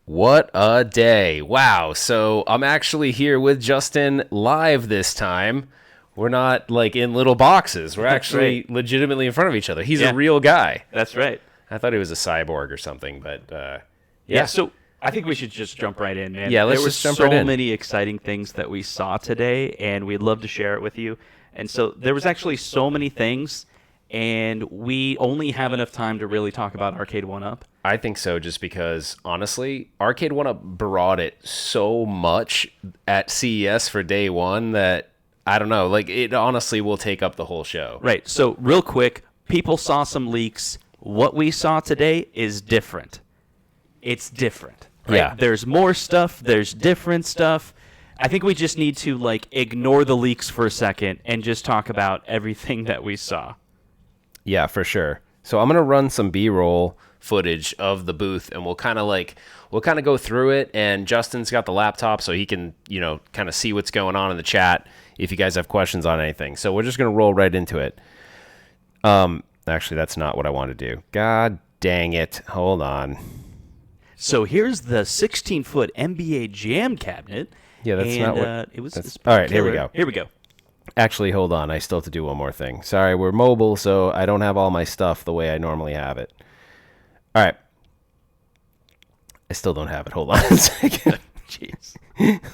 What a day. Wow. So I'm actually here with Justin live this time. We're not like in little boxes. We're actually Right. legitimately in front of each other. He's a Yeah, real guy. that's right. I thought he was a cyborg or something, but Yeah, yeah. so I think we should just jump right in, man. Yeah, There let's were just jump right so in. many exciting things that we saw today, and we'd love to share it with you. And so there was actually so many things, and we only have enough time to really talk about Arcade1up. I think so, just because honestly, Arcade1up brought it so much at CES for day one that I don't know. Like it honestly will take up the whole show. Right. So real quick, people saw some leaks. What we saw today is different. It's different. Right? Yeah. There's more stuff. There's different stuff. I think we just need to like ignore the leaks for a second and just talk about everything that we saw. Yeah, for sure. So I'm gonna run some B-roll footage of the booth, and we'll kind of go through it. And Justin's got the laptop, so he can kind of see what's going on in the chat if you guys have questions on anything. So we're just gonna roll right into it. Actually, that's not what I want to do. God dang it! Hold on. So here's the 16-foot NBA Jam cabinet. Yeah, that's and, not what. it was. That's, It's all right, here we killer. go. Here we go. Actually, hold on. I still have to do one more thing. Sorry, we're mobile, so I don't have all my stuff the way I normally have it. All right. I still don't have it. Hold on a second. Jeez.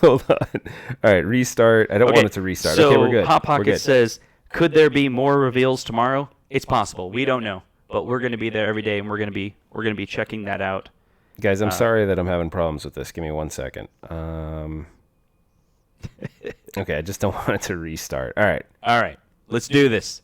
Hold on. All right, restart. I don't want it to restart. So Okay, we're good. Hot We're Pocket good. says, could there be more reveals tomorrow? It's possible. We don't know, but we're going to be there every day, and we're going to be checking that out. Guys, I'm sorry that I'm having problems with this. Give me 1 second. Okay, I just don't want it to restart. All right. All right, let's do this.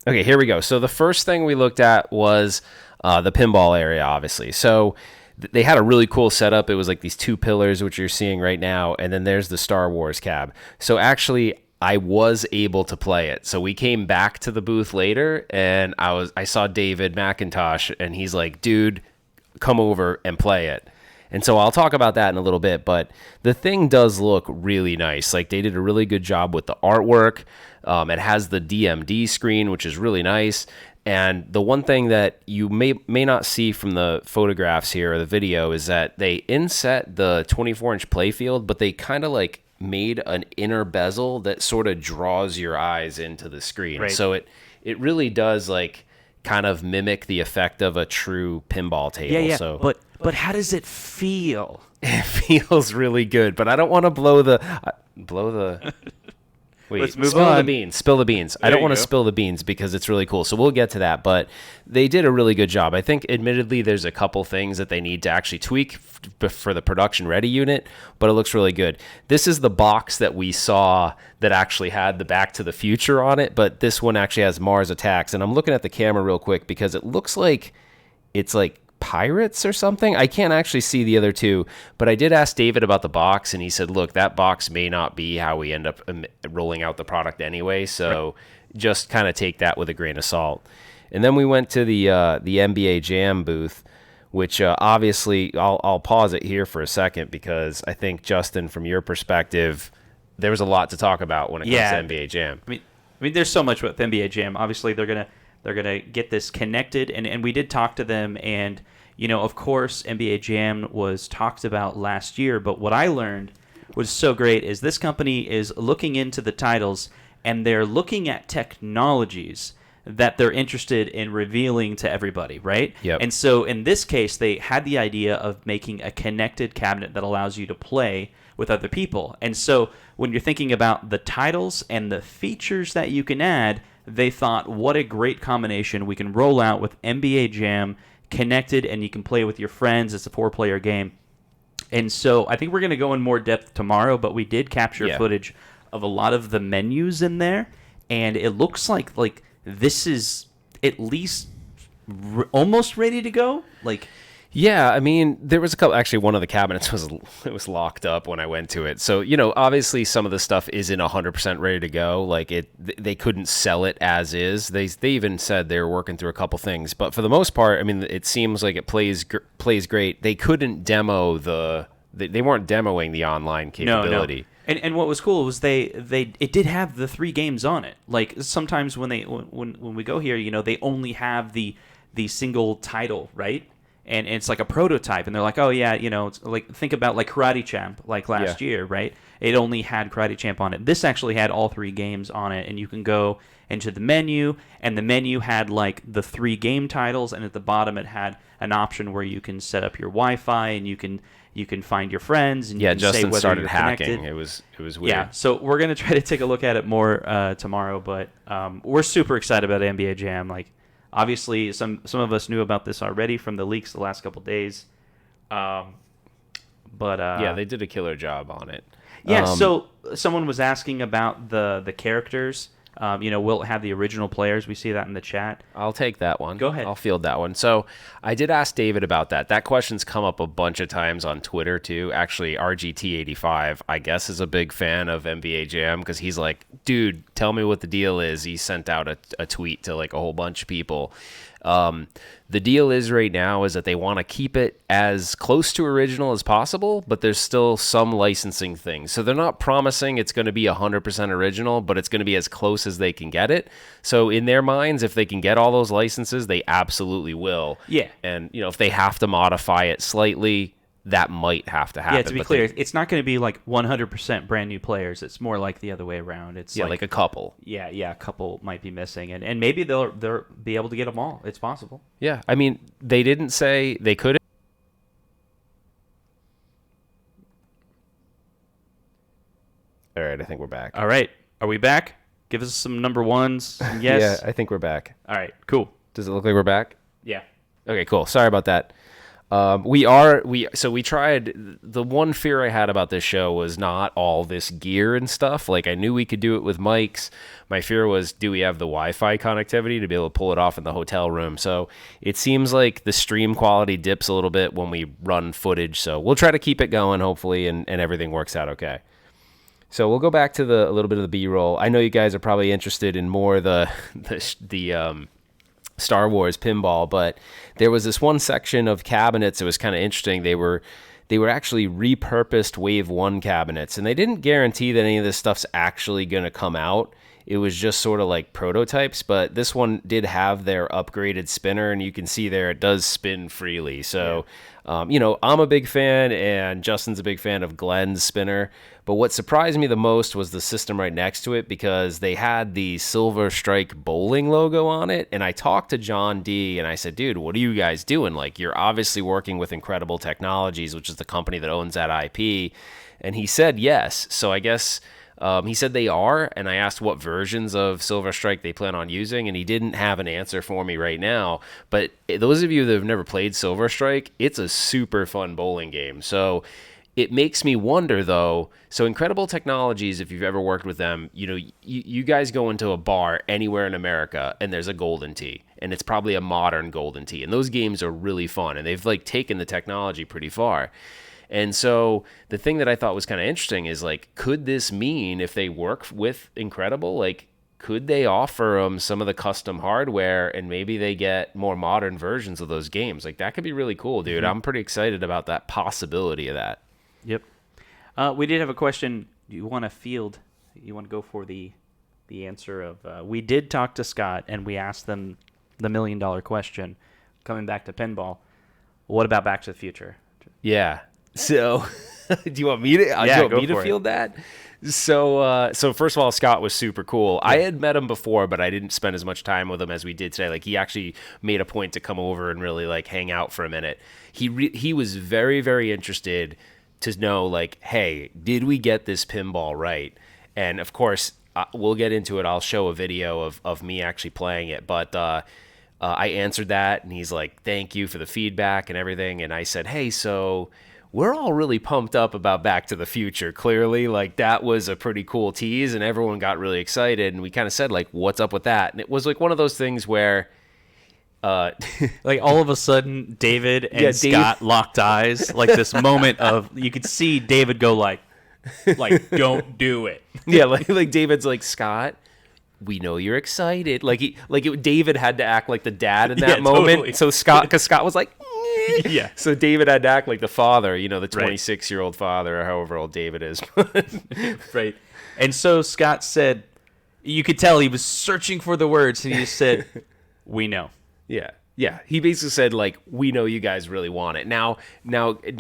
Okay, here we go. So the first thing we looked at was the pinball area, obviously. So they had a really cool setup. It was like these two pillars, which you're seeing right now, and then there's the Star Wars cab. So actually, I was able to play it. So we came back to the booth later, and I saw David McIntosh, and he's like, dude, come over and play it. And so I'll talk about that in a little bit, but the thing does look really nice. Like they did a really good job with the artwork. It has the DMD screen, which is really nice. And the one thing that you may not see from the photographs here or the video is that they inset the 24-inch playfield, but they kind of like made an inner bezel that sort of draws your eyes into the screen. Right. So it really does like kind of mimic the effect of a true pinball table. Yeah. So But how does it feel? it feels really good, but I don't want to blow the. Wait, Let's move spill the on. beans. Spill the beans. I There don't you want to go. spill the beans because it's really cool. So we'll get to that, but they did a really good job. I think, admittedly, there's a couple things that they need to actually tweak for the production ready unit, but it looks really good. This is the box that we saw that actually had the Back to the Future on it, but this one actually has Mars Attacks. And I'm looking at the camera real quick because it looks like it's like Pirates or something. I can't actually see the other two, but I did ask David about the box, and he said, look, that box may not be how we end up rolling out the product anyway, so just kind of take that with a grain of salt. And then we went to the NBA Jam booth, which obviously I'll pause it here for a second because I think, Justin, from your perspective, there was a lot to talk about when it comes to NBA Jam. I mean, there's so much with NBA Jam. Obviously, they're gonna get this connected, and we did talk to them, and of course, NBA Jam was talked about last year. But what I learned was so great is this company is looking into the titles, and they're looking at technologies that they're interested in revealing to everybody, right? Yep. And so in this case, they had the idea of making a connected cabinet that allows you to play with other people. And so when you're thinking about the titles and the features that you can add, they thought, what a great combination we can roll out with NBA Jam connected, and you can play with your friends. It's a 4-player game. And so I think we're going to go in more depth tomorrow, but we did capture footage of a lot of the menus in there, and it looks like this is at least almost ready to go. Yeah, I mean, there was a couple. Actually, one of the cabinets was locked up when I went to it. So obviously, some of the stuff isn't 100% ready to go. Like they couldn't sell it as is. They even said they were working through a couple things, but for the most part, I mean, it seems like it plays great. They couldn't demo they weren't demoing the online capability. No. And what was cool was it did have the 3 games on it. Like sometimes when we go here, they only have the single title, right? and it's like a prototype, and they're like, oh yeah, it's like, think about like Karate Champ, like last year, right? It only had Karate Champ on it. This actually had all 3 games on it, and you can go into the menu, and the menu had like the 3 game titles, and at the bottom it had an option where you can set up your Wi-Fi, and you can find your friends, and you can Justin say whether started you're hacking. connected. It was weird. Yeah, so we're gonna try to take a look at it more tomorrow, but we're super excited about NBA Jam. Like, obviously, some of us knew about this already from the leaks the last couple days, but yeah, they did a killer job on it. Yeah, so someone was asking about the characters. Will it have the original players? We see that in the chat. I'll take that one. Go ahead. I'll field that one. So I did ask David about that. That question's come up a bunch of times on Twitter too. Actually, RGT85, I guess, is a big fan of NBA Jam because he's like, dude, tell me what the deal is. He sent out a tweet to like a whole bunch of people. The deal is right now is that they want to keep it as close to original as possible, but there's still some licensing things. So they're not promising it's going to be 100% original, but it's going to be as close as they can get it. So in their minds, if they can get all those licenses, they absolutely will. Yeah. And, if they have to modify it slightly, that might have to happen. Yeah, to be clear, it's not going to be like 100% brand new players. It's more like the other way around. It's like a couple. Yeah, a couple might be missing, and maybe they'll be able to get them all. It's possible. Yeah, I mean, they didn't say they couldn't. All right, I think we're back. All right, are we back? Give us some number ones. Yes. Yeah, I think we're back. All right, cool. Does it look like we're back? Yeah. Okay, cool. Sorry about that. We tried. The one fear I had about this show was not all this gear and stuff. Like, I knew we could do it with mics. My fear was, do we have the Wi-Fi connectivity to be able to pull it off in the hotel room? So it seems like the stream quality dips a little bit when we run footage. So we'll try to keep it going, hopefully, and everything works out okay. So we'll go back to a little bit of the B-roll. I know you guys are probably interested in more the Star Wars pinball, but there was this one section of cabinets that was kind of interesting. They were actually repurposed Wave 1 cabinets, and they didn't guarantee that any of this stuff's actually going to come out. It was just sort of like prototypes, but this one did have their upgraded spinner, and you can see there it does spin freely. So, I'm a big fan, and Justin's a big fan of Glenn's spinner. But what surprised me the most was the system right next to it, because they had the Silver Strike bowling logo on it. And I talked to John D, and I said, dude, what are you guys doing? Like, you're obviously working with Incredible Technologies, which is the company that owns that IP. And he said yes. So I guess he said they are, and I asked what versions of Silver Strike they plan on using, and he didn't have an answer for me right now. But those of you that have never played Silver Strike, it's a super fun bowling game. So it makes me wonder, though. So Incredible Technologies, if you've ever worked with them, you guys go into a bar anywhere in America, and there's a Golden Tee, and it's probably a modern Golden Tee, and those games are really fun, and they've like taken the technology pretty far. And so the thing that I thought was kind of interesting is, like, could this mean if they work with Incredible, like, could they offer them some of the custom hardware and maybe they get more modern versions of those games? Like, that could be really cool, dude. Mm-hmm. I'm pretty excited about that possibility of that. Yep. We did have a question. Do you want to field? You want to go for the answer of? We did talk to Scott and we asked them the $1 million question. Coming back to pinball, what about Back to the Future? Yeah. So, do you want me to field that? So first of all, Scott was super cool. Yeah. I had met him before, but I didn't spend as much time with him as we did today. Like, he actually made a point to come over and really like hang out for a minute. He was very, very interested to know, like, hey, did we get this pinball right? And of course, we'll get into it. I'll show a video of me actually playing it, but I answered that, and he's like, thank you for the feedback and everything. And I said, hey, so we're all really pumped up about Back to the Future. Clearly, like, that was a pretty cool tease, and everyone got really excited. And we kind of said, like, what's up with that? And it was like one of those things where, like, all of a sudden, David and Scott locked eyes. Like, this moment of, you could see David go like, don't do it. Yeah, like David's like, Scott, we know you're excited. David had to act like the dad in that moment. Totally. So because Scott was like, yeah. So David had to act like the father, the 26-year-old father, or however old David is. Right. And so Scott said, you could tell he was searching for the words, and he just said, we know. Yeah. Yeah, he basically said like, we know you guys really want it. Now,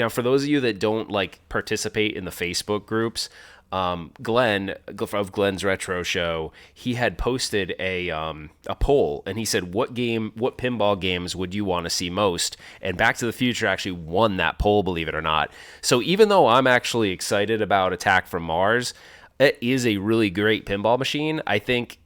for those of you that don't like participate in the Facebook groups, Glenn of Glenn's Retro Show, he had posted a poll, and he said, what pinball games would you want to see most? And Back to the Future actually won that poll, believe it or not. So even though I'm actually excited about Attack from Mars, it is a really great pinball machine. I think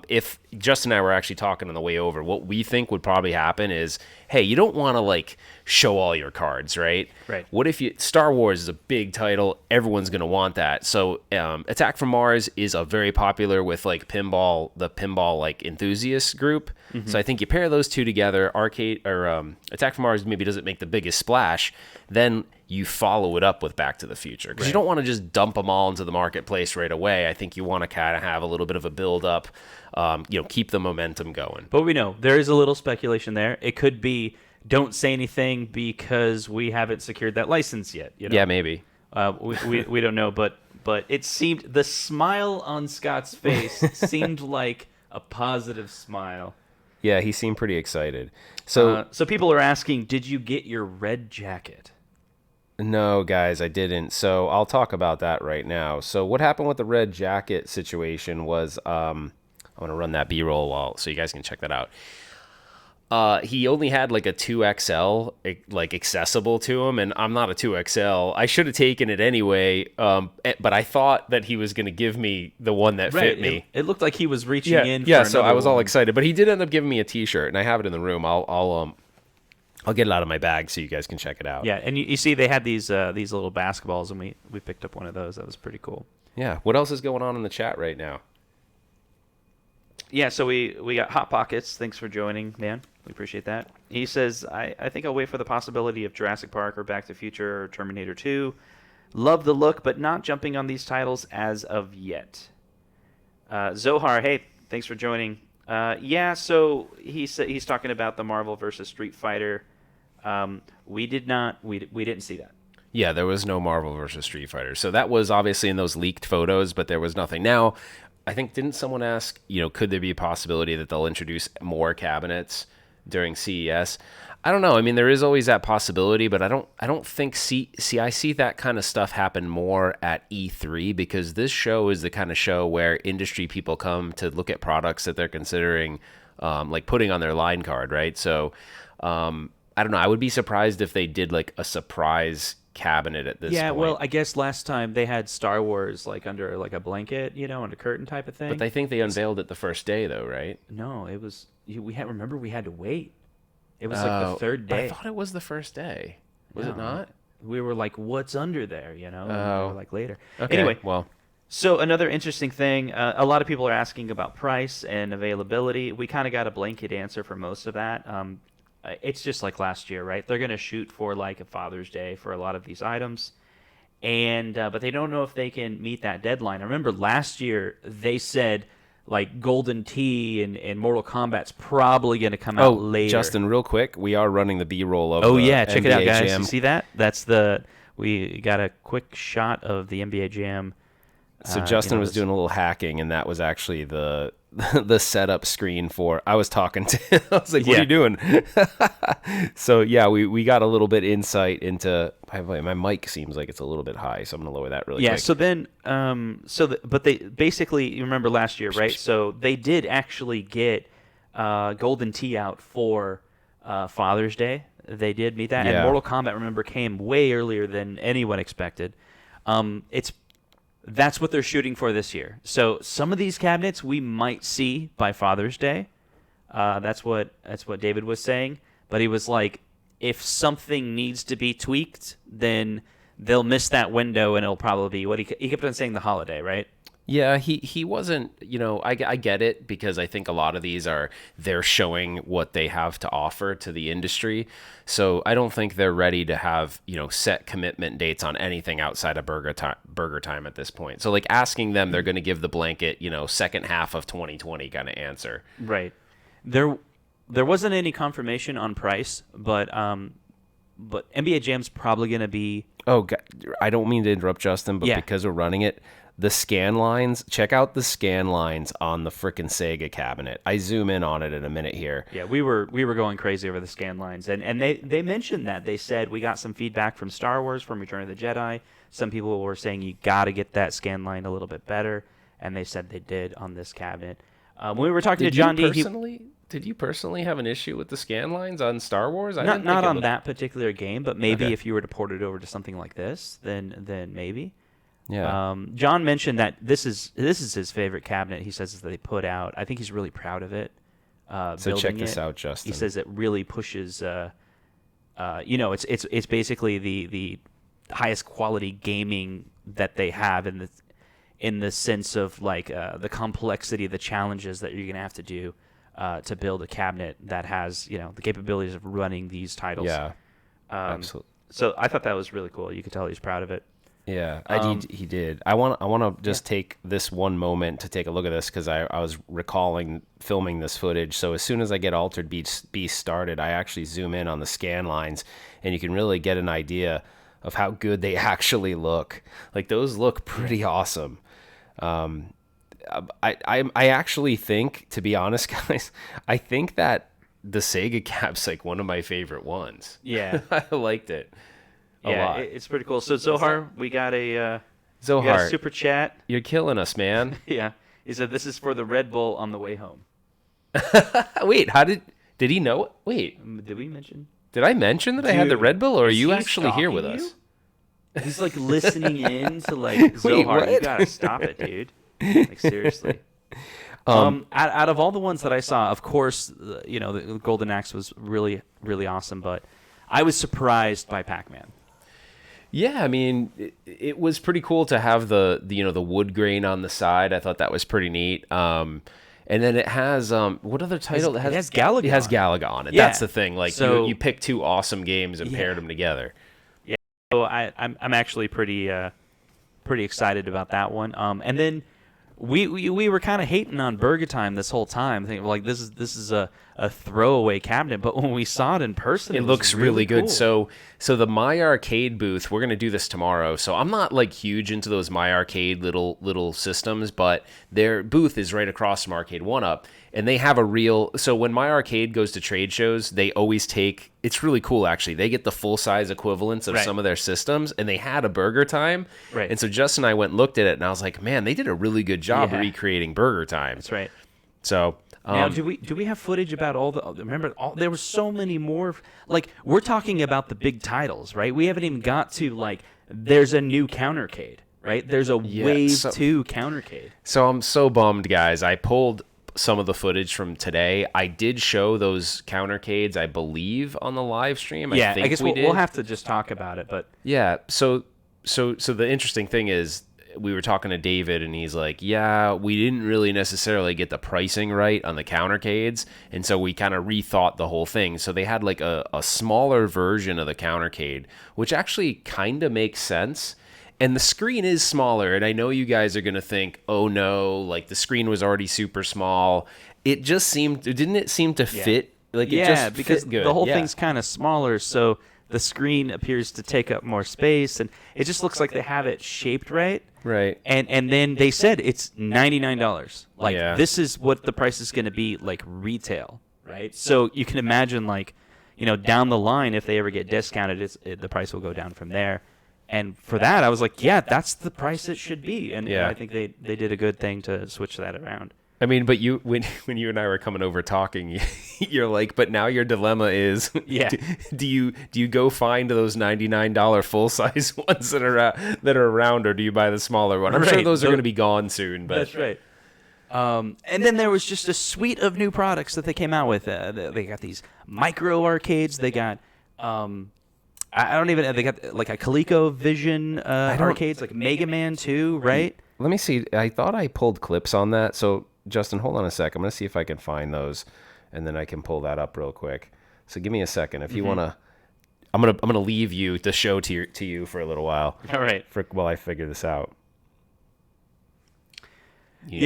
if Justin and I were actually talking on the way over, what we think would probably happen is, hey, you don't want to like show all your cards, right? Right. What if Star Wars is a big title? Everyone's going to want that. So Attack from Mars is a very popular with like the pinball like enthusiast group. Mm-hmm. So I think you pair those two together, Attack from Mars maybe doesn't make the biggest splash, then you follow it up with Back to the Future, because you don't want to just dump them all into the marketplace right away. I think you want to kind of have a little bit of a build up, keep the momentum going. But we know there is a little speculation there. It could be, don't say anything because we haven't secured that license yet. You know? Yeah, maybe. We don't know, but it seemed, the smile on Scott's face seemed like a positive smile. Yeah, he seemed pretty excited. So people are asking, did you get your red jacket? No, guys, I didn't. So I'll talk about that right now. So what happened with the red jacket situation was, I'm going to run that B-roll so you guys can check that out. He only had like a 2XL like accessible to him, and I'm not a 2XL. I should have taken it anyway, but I thought that he was going to give me the one that fit me. It looked like he was reaching in. Yeah, so I was all excited, but he did end up giving me a T-shirt, and I have it in the room. I'll get it out of my bag so you guys can check it out. Yeah, and you see they had these little basketballs, and we picked up one of those. That was pretty cool. Yeah. What else is going on in the chat right now? Yeah, so we got Hot Pockets. Thanks for joining, man. We appreciate that. He says, I think I'll wait for the possibility of Jurassic Park or Back to the Future or Terminator 2. Love the look, but not jumping on these titles as of yet. Zohar, hey, thanks for joining. Yeah, so he's talking about the Marvel versus Street Fighter. We didn't see that. Yeah, there was no Marvel versus Street Fighter. So that was obviously in those leaked photos, but there was nothing. Now, I think, didn't someone ask, could there be a possibility that they'll introduce more cabinets during CES? I don't know. I mean, there is always that possibility, but I don't think I see that kind of stuff happen more at E3, because this show is the kind of show where industry people come to look at products that they're considering like putting on their line card, right? So I don't know. I would be surprised if they did like a surprise cabinet at this point. Yeah, well, I guess last time they had Star Wars like under like a blanket, under curtain type of thing. But I think they unveiled it the first day, though, right? No, it was remember we had to wait. It was like the third day. I thought it was the first day. Was it not? We were like, what's under there? And we were like later. Okay, anyway, well. So another interesting thing, a lot of people are asking about price and availability. We kind of got a blanket answer for most of that. It's just like last year, right? They're going to shoot for like a Father's Day for a lot of these items, and but they don't know if they can meet that deadline. I remember last year they said like Golden Tee and Mortal Kombat's probably going to come out later. Justin, real quick, we are running the B-roll of check NBA it out, guys. Jam. You see that? We got a quick shot of the NBA Jam. So Justin was doing a little hacking, and that was actually the setup screen for. I was talking to. I was like, "What are you doing?" So yeah, we got a little bit insight into. My mic seems like it's a little bit high, so I'm gonna lower that really quick. Yeah. So then, but they basically, you remember last year, right? So they did actually get Golden Tee out for Father's Day. They did meet that, and Mortal Kombat, remember, came way earlier than anyone expected. That's what they're shooting for this year. So some of these cabinets we might see by Father's Day. That's what David was saying. But he was like, if something needs to be tweaked, then they'll miss that window, and it'll probably be he kept on saying the holiday, right? Yeah, he wasn't, I get it, because I think a lot of these they're showing what they have to offer to the industry. So I don't think they're ready to have, set commitment dates on anything outside of burger time at this point. So like asking them, they're going to give the blanket, second half of 2020 kind of answer. Right. There wasn't any confirmation on price, but NBA Jam's probably going to be. Oh, God, I don't mean to interrupt, Justin, but because we're running it, the scan lines. Check out the scan lines on the frickin' Sega cabinet. I zoom in on it in a minute here. Yeah, we were going crazy over the scan lines, and they mentioned that. They said we got some feedback from Star Wars, from Return of the Jedi. Some people were saying you got to get that scan line a little bit better, and they said they did on this cabinet. When we were talking to John D, did you personally have an issue with the scan lines on Star Wars? Not on that particular game, but maybe if you were to port it over to something like this, then maybe. Yeah. John mentioned that this is his favorite cabinet. He says that they put out. I think he's really proud of it. So check this out, Justin. He says it really pushes. It's basically the highest quality gaming that they have in the sense of like the complexity, the challenges that you're gonna have to do to build a cabinet that has the capabilities of running these titles. Yeah. Absolutely. So I thought that was really cool. You could tell he's proud of it. Yeah, he did. I want to just take this one moment to take a look at this because I was recalling filming this footage. So as soon as I get Altered Beast started, I actually zoom in on the scan lines, and you can really get an idea of how good they actually look. Like those look pretty awesome. I actually think, to be honest, guys, I think that the Sega cap's like one of my favorite ones. Yeah, I liked it. Yeah, it's pretty cool. So Zohar, we got a super chat. You're killing us, man. Yeah, he said this is for the Red Bull on the way home. Wait, did he know? Wait, did we mention? Did I mention that I had the Red Bull, or are you actually here with us? He's like listening in to like Zohar. Wait, you gotta stop it, dude. Like seriously. Out of all the ones that I saw, of course, the Golden Axe was really, really awesome, but I was surprised by Pac-Man. Yeah, I mean, it was pretty cool to have the wood grain on the side. I thought that was pretty neat. And then it has what other title? It has Galaga. It has Galaga on it. Yeah. That's the thing. Like so, you pick two awesome games and paired them together. Yeah. So I'm actually pretty excited about that one. And then we were kind of hating on Burger Time this whole time, thinking like this is a throwaway cabinet, but when we saw it in person, it looks really good. Cool. So the My Arcade booth, we're gonna do this tomorrow. So I'm not like huge into those My Arcade little systems, but their booth is right across from Arcade1up, and they have a real. So when My Arcade goes to trade shows, they always take. It's really cool actually. They get the full size equivalents of some of their systems, and they had a Burger Time. Right. And so Justin and I went and looked at it, and I was like, man, they did a really good job recreating Burger Time. That's right. So. Now, do we have footage about all the? Remember, there were so many more. Like we're talking about the big titles, right? We haven't even got to like. There's a new Counter-Cade, right? There's a Wave 2 Counter-Cade. So I'm so bummed, guys. I pulled some of the footage from today. I did show those Counter-Cades, I believe, on the live stream. I guess we'll have to just talk about it, but yeah. So the interesting thing is. We were talking to David, and he's like, yeah, we didn't really necessarily get the pricing right on the Counter-Cades, and so we kind of rethought the whole thing. So they had like a smaller version of the Counter-Cade, which actually kind of makes sense. And the screen is smaller, and I know you guys are going to think, oh no, like the screen was already super small. It just didn't it seem to fit? Like it just because fit good. The whole thing's kind of smaller, so the screen appears to take up more space, and it just looks like they have it shaped right. Right. And then they said it's $99. Like this is what the price is going to be like retail, right? So you can imagine like, down the line if they ever get discounted, the price will go down from there. And for that, I was like, yeah, that's the price it should be. And I think they did a good thing to switch that around. I mean, but when you and I were coming over talking, you're like, but now your dilemma is, do you go find those $99 full size ones that are around, or do you buy the smaller one? I'm sure those are going to be gone soon. But that's right. And then there was just a suite of new products that they came out with. They got these micro arcades. They got they got like a ColecoVision arcades, like Mega Man 2, right? Let me see. I thought I pulled clips on that. So Justin, hold on a sec. I'm going to see if I can find those, and then I can pull that up real quick. So give me a second. If you want to, I'm gonna leave you the show to you for a little while. All right. While I figure this out. You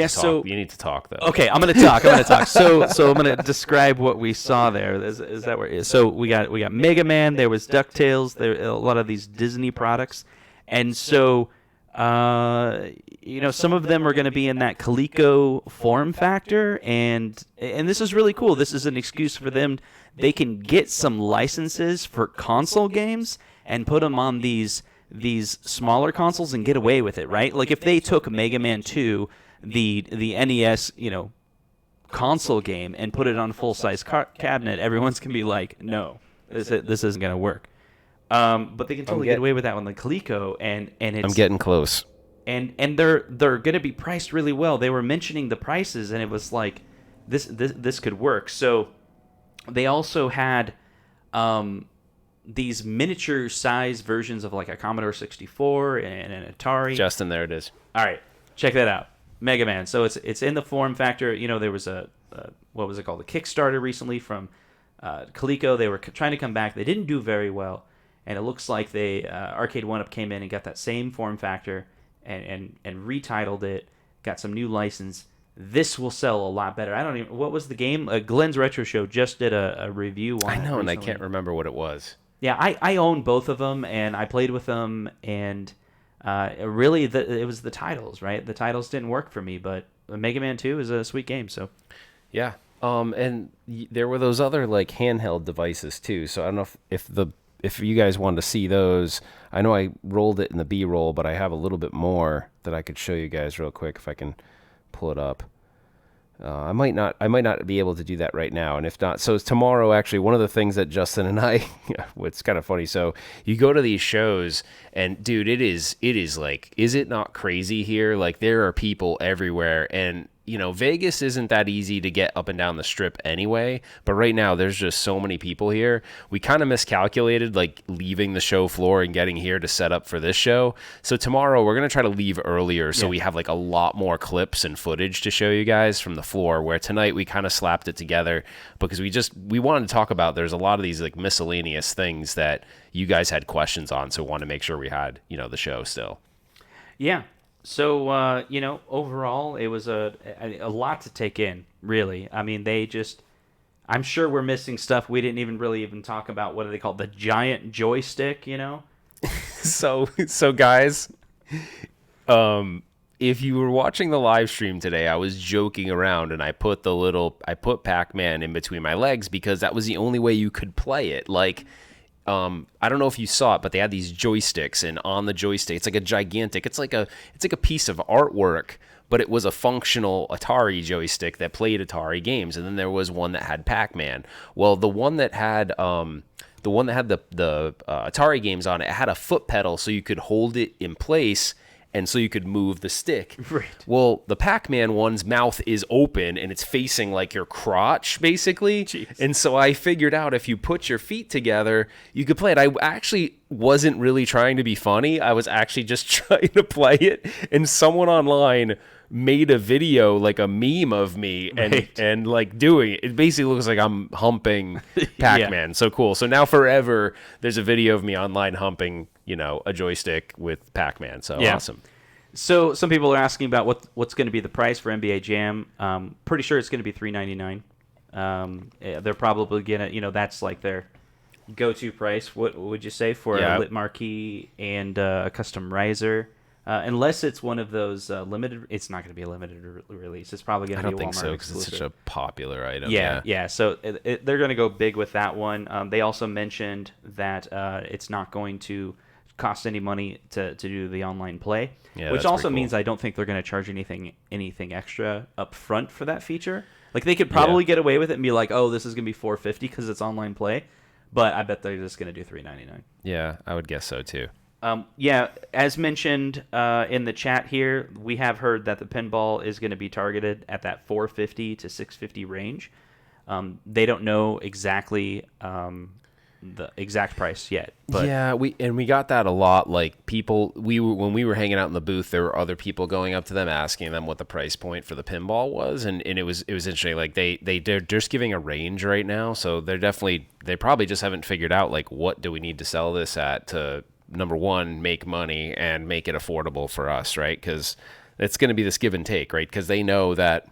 need to talk though. Okay, I'm gonna talk. So I'm gonna describe what we saw there. Is that where it is? So we got Mega Man. There was DuckTales. There a lot of these Disney products, and so Some of them are going to be in that Coleco form factor, and this is really cool. This is an excuse for them. They can get some licenses for console games and put them on these smaller consoles and get away with it, right? Like if they took Mega Man 2, the NES, console game, and put it on a full-size cabinet, everyone's going to be like, no, this isn't going to work. But they can totally get away with that on the Coleco, and it's... I'm getting close. And they're going to be priced really well. They were mentioning the prices, and it was like, this could work. So they also had these miniature-size versions of like a Commodore 64 and an Atari. Justin, there it is. All right, check that out. Mega Man. So it's in the form factor. There was a what was it called? A Kickstarter recently from Coleco. They were trying to come back. They didn't do very well, and it looks like they Arcade1up came in and got that same form factor and retitled it. Got some new license. This will sell a lot better. I don't even. What was the game? Glenn's Retro Show just did a review on it. I know, and I recently. can't remember what it was. Yeah, I own both of them, and I played with them, and really, it was the titles, right? The titles didn't work for me, but Mega Man 2 is a sweet game, so. Yeah, and there were those other like handheld devices too. So I don't know if you guys wanted to see those. I know I rolled it in the B-roll, but I have a little bit more that I could show you guys real quick if I can pull it up. I might not be able to do that right now, and if not, so tomorrow actually one of the things that Justin and I, it's kind of funny. So you go to these shows, and dude, it is like, is it not crazy here? Like there are people everywhere, and Vegas isn't that easy to get up and down the strip anyway, but right now there's just so many people here. We kind of miscalculated, like leaving the show floor and getting here to set up for this show. So tomorrow we're going to try to leave earlier so we have like a lot more clips and footage to show you guys from the floor, where tonight we kind of slapped it together because we wanted to talk about, there's a lot of these like miscellaneous things that you guys had questions on, so we wanted to make sure we had, the show still. Yeah. So, overall, it was a lot to take in, really. I mean, I'm sure we're missing stuff. We didn't even talk about, what do they call it? The giant joystick, So guys, if you were watching the live stream today, I was joking around and I put Pac-Man in between my legs because that was the only way you could play it. Like, I don't know if you saw it, but they had these joysticks, and on the joystick, it's like a gigantic, it's like a piece of artwork, but it was a functional Atari joystick that played Atari games. And then there was one that had Pac-Man. Well, the one that had the Atari games on it had a foot pedal, so you could hold it in place, and so you could move the stick. Right. Well, the Pac-Man one's mouth is open, and it's facing like your crotch, basically. Jeez. And so I figured out if you put your feet together, you could play it. I actually wasn't really trying to be funny. I was actually just trying to play it, and someone online made a video, like a meme of me, and like doing it. It basically looks like I'm humping Pac-Man. Yeah. So cool. So now forever, there's a video of me online humping, a joystick with Pac-Man. So awesome. So some people are asking about what's going to be the price for NBA Jam. Pretty sure it's going to be $3.99. They're probably gonna, that's like their go-to price. What would you say for a lit marquee and a custom riser? Unless it's one of those limited, it's not going to be a limited release. It's probably going to be a Walmart exclusive. I don't think so, because it's such a popular item. Yeah. So they're going to go big with that one. They also mentioned that it's not going to cost any money to do the online play, which also means I don't think they're going to charge anything extra up front for that feature. Like they could probably get away with it and be like, oh, this is going to be $4.50 because it's online play, but I bet they're just going to do $3.99. Yeah, I would guess so too. As mentioned in the chat here, we have heard that the Pinball is going to be targeted at that $450 to $650 range. They don't know exactly the exact price yet. But yeah, we got that a lot. Like people, when we were hanging out in the booth, there were other people going up to them asking them what the price point for the Pinball was, and it was interesting. Like they're just giving a range right now, so they probably just haven't figured out like what do we need to sell this at to, number one, make money and make it affordable for us, right? Because it's going to be this give and take, right? Because they know that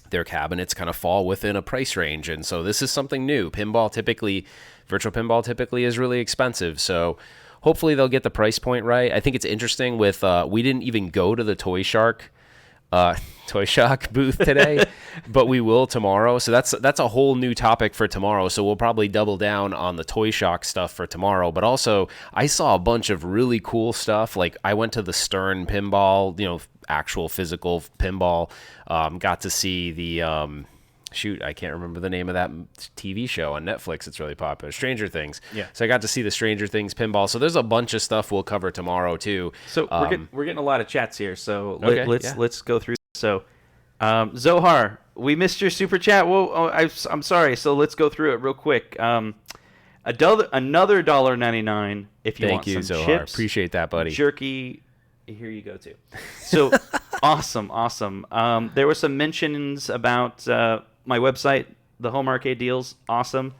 their cabinets kind of fall within a price range, and so this is something new. Virtual pinball typically is really expensive, so hopefully they'll get the price point right. I think it's interesting with we didn't even go to the Toy Shock booth today, but we will tomorrow. So that's a whole new topic for tomorrow. So we'll probably double down on the Toy Shock stuff for tomorrow. But also, I saw a bunch of really cool stuff. Like I went to the Stern Pinball, actual physical pinball. Got to see the I can't remember the name of that TV show on Netflix. It's really popular, Stranger Things. Yeah. So I got to see the Stranger Things pinball. So there's a bunch of stuff we'll cover tomorrow too. So we're getting a lot of chats here. So Okay, let's go through. So Zohar, we missed your super chat. Whoa, I'm sorry. So let's go through it real quick. Another $1.99 if you want some Zohar. chips. Appreciate that, buddy. Jerky. Here you go too. So awesome. There were some mentions about my website, the Home Arcade Deals. Awesome.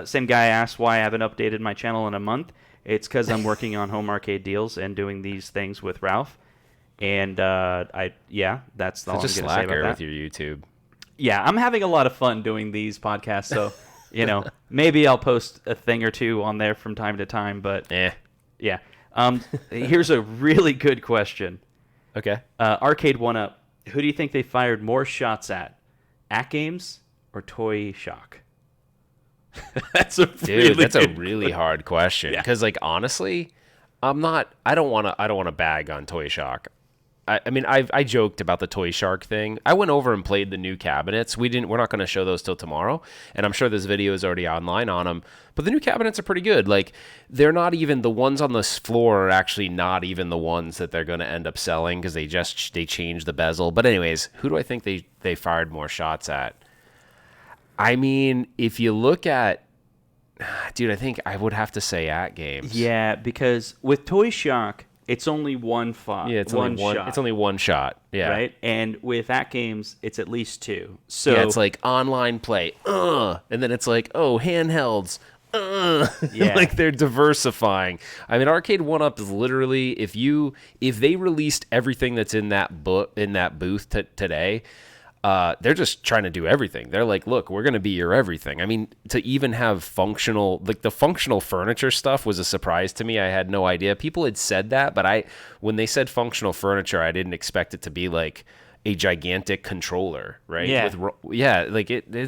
Same guy asked why I haven't updated my channel in a month. It's because I'm working on Home Arcade Deals and doing these things with Ralph. And that's all I'm going to say about that. With your YouTube. Yeah, I'm having a lot of fun doing these podcasts. So, maybe I'll post a thing or two on there from time to time. But yeah. Here's a really good question. Okay. Arcade1up. Who do you think they fired more shots at Games or Toy Shock? That's a really hard question. Because honestly, I don't want to bag on Toy Shock. I mean, I joked about the Toy Shark thing. I went over and played the new cabinets. We're not going to show those till tomorrow, and I'm sure this video is already online on them. But the new cabinets are pretty good. They're not even the ones on this floor are actually not even the ones that they're going to end up selling because they changed the bezel. But anyways, who do I think they fired more shots at? I mean, if you look at, dude, I think I would have to say at Games. Yeah, because with Toy Shock, it's only one shot. Yeah, it's only one shot. Yeah. Right? And with at Games, it's at least two. So yeah, it's online play. And then it's handhelds. Yeah. They're diversifying. I mean, Arcade1up is literally if they released everything that's in that booth today, they're just trying to do everything. They're like, look, we're going to be your everything. I mean, to even have functional, the functional furniture stuff was a surprise to me. I had no idea. People had said that, but when they said functional furniture, I didn't expect it to be a gigantic controller, right? Yeah. It's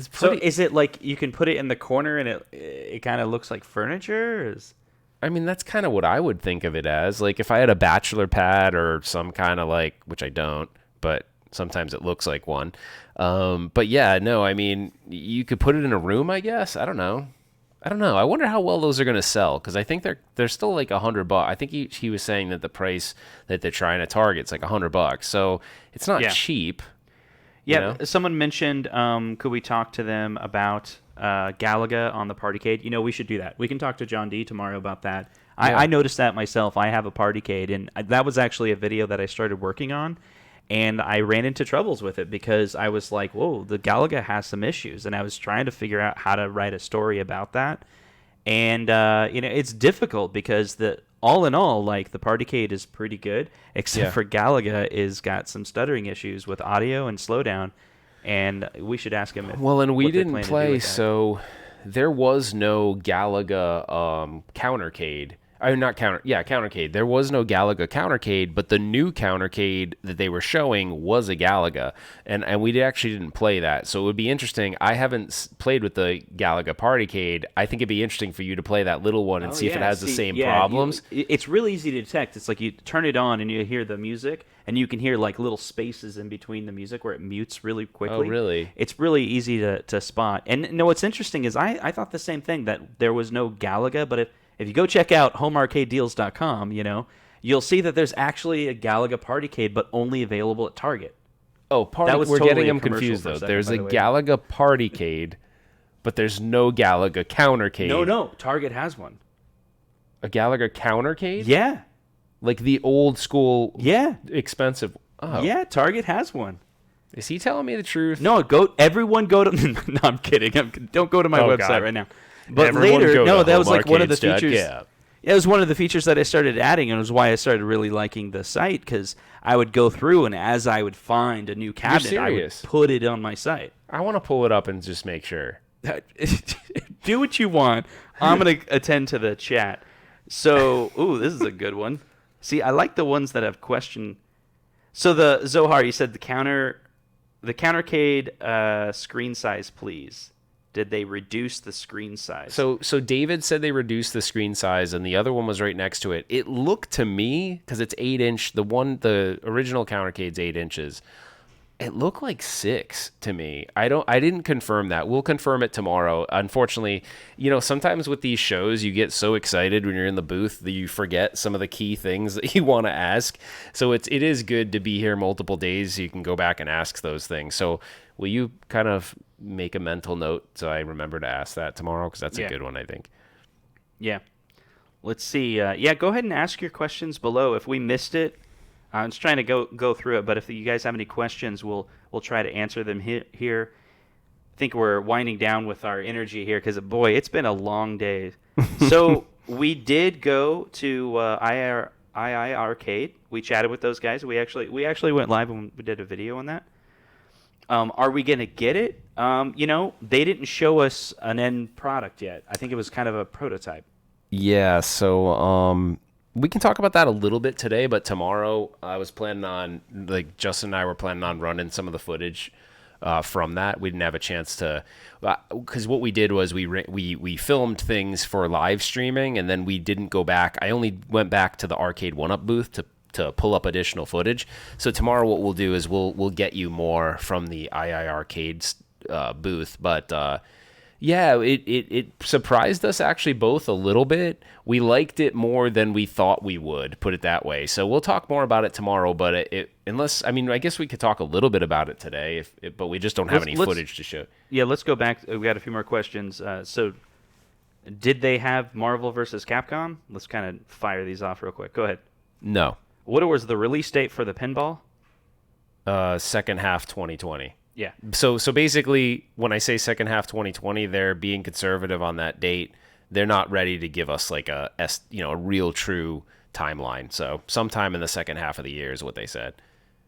pretty. So is it you can put it in the corner and it kind of looks like furniture? I mean, that's kind of what I would think of it as. If I had a bachelor pad or some kind of which I don't, but sometimes it looks like one. But yeah, no, I mean, you could put it in a room, I guess. I don't know. I wonder how well those are going to sell because I think they're still $100. I think he was saying that the price that they're trying to target is $100. So it's not cheap. Yeah. Someone mentioned, could we talk to them about Galaga on the Partycade? We should do that. We can talk to John D tomorrow about that. Yeah. I noticed that myself. I have a Partycade, and that was actually a video that I started working on. And I ran into troubles with it because I was like, whoa, the Galaga has some issues. And I was trying to figure out how to write a story about that. And, it's difficult because all in all, the Partycade is pretty good, except for Galaga is got some stuttering issues with audio and slowdown. And we should ask him and we didn't play, so there was no Galaga Counter-Cade. Counter-Cade. There was no Galaga Counter-Cade, but the new Counter-Cade that they were showing was a Galaga, and we actually didn't play that. So it would be interesting. I haven't played with the Galaga Partycade. I think it'd be interesting for you to play that little one and see if it has the same problems. It's really easy to detect. It's you turn it on and you hear the music, and you can hear little spaces in between the music where it mutes really quickly. Oh, really? It's really easy to spot. And what's interesting is I thought the same thing, that there was no Galaga, but if you go check out homearcadedeals.com, you'll see that there's actually a Galaga Partycade, but only available at Target. Oh, we're getting them confused, though. There's a Galaga Partycade, but there's no Galaga Counter-Cade. No. Target has one. A Galaga Counter-Cade? Yeah. The old school expensive. Oh. Yeah, Target has one. Is he telling me the truth? No, everyone go to... No, I'm kidding. Don't go to my website right now. But everyone later, that was one of the Homearcades.com. features. Yeah, it was one of the features that I started adding, and it was why I started really liking the site, because I would go through, and as I would find a new cabinet, I would put it on my site. I want to pull it up and just make sure. Do what you want. I'm going to attend to the chat. So, ooh, this is a good one. See, I like the ones that have question. So the Zohar, you said the Counter-Cade screen size, please. Did they reduce the screen size? So David said they reduced the screen size, and the other one was right next to it. It looked to me, because it's 8-inch. The original Counter-Cade's 8 inches. It looked like 6 to me. I didn't confirm that. We'll confirm it tomorrow. Unfortunately, sometimes with these shows, you get so excited when you're in the booth that you forget some of the key things that you want to ask. So it is good to be here multiple days so you can go back and ask those things. So will you kind of make a mental note so I remember to ask that tomorrow? Because that's a good one, I think. Yeah. Let's see. Go ahead and ask your questions below. If we missed it, I was trying to go through it, but if you guys have any questions, we'll try to answer them here. I think we're winding down with our energy here because, boy, it's been a long day. So we did go to II Arcade. We chatted with those guys. We actually went live and we did a video on that. Are we going to get it? They didn't show us an end product yet. I think it was kind of a prototype. Yeah, so we can talk about that a little bit today, but tomorrow I was planning on, Justin and I were planning on running some of the footage from that. We didn't have a chance to, because what we did was we filmed things for live streaming, and then we didn't go back. I only went back to the Arcade1up booth to pull up additional footage. So tomorrow what we'll do is we'll get you more from the II Arcade booth, but yeah, it surprised us actually both a little bit. We liked it more than we thought we would, put it that way. So we'll talk more about it tomorrow, but I guess we could talk a little bit about it today, but we just don't have any footage to show. Yeah, let's go back. We got a few more questions. So did they have Marvel versus Capcom? Let's kind of fire these off real quick. Go ahead. No. What was the release date for the Pinball? Second half 2020. Yeah. So basically, when I say second half 2020, they're being conservative on that date. They're not ready to give us like a real true timeline. So sometime in the second half of the year is what they said.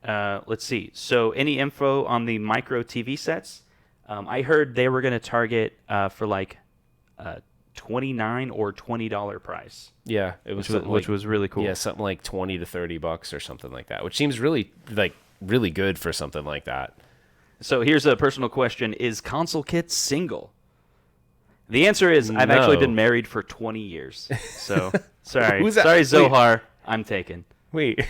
Let's see. So any info on the micro TV sets? I heard they were going to target for like $29 or $20 price. Yeah, it was which was really cool. Yeah, something like $20 to $30 or something like that, which seems really good for something like that. So here's a personal question. Is Console Kit single? The answer is I've actually been married for 20 years. So, sorry. Sorry, Zohar. I'm taken. Wait.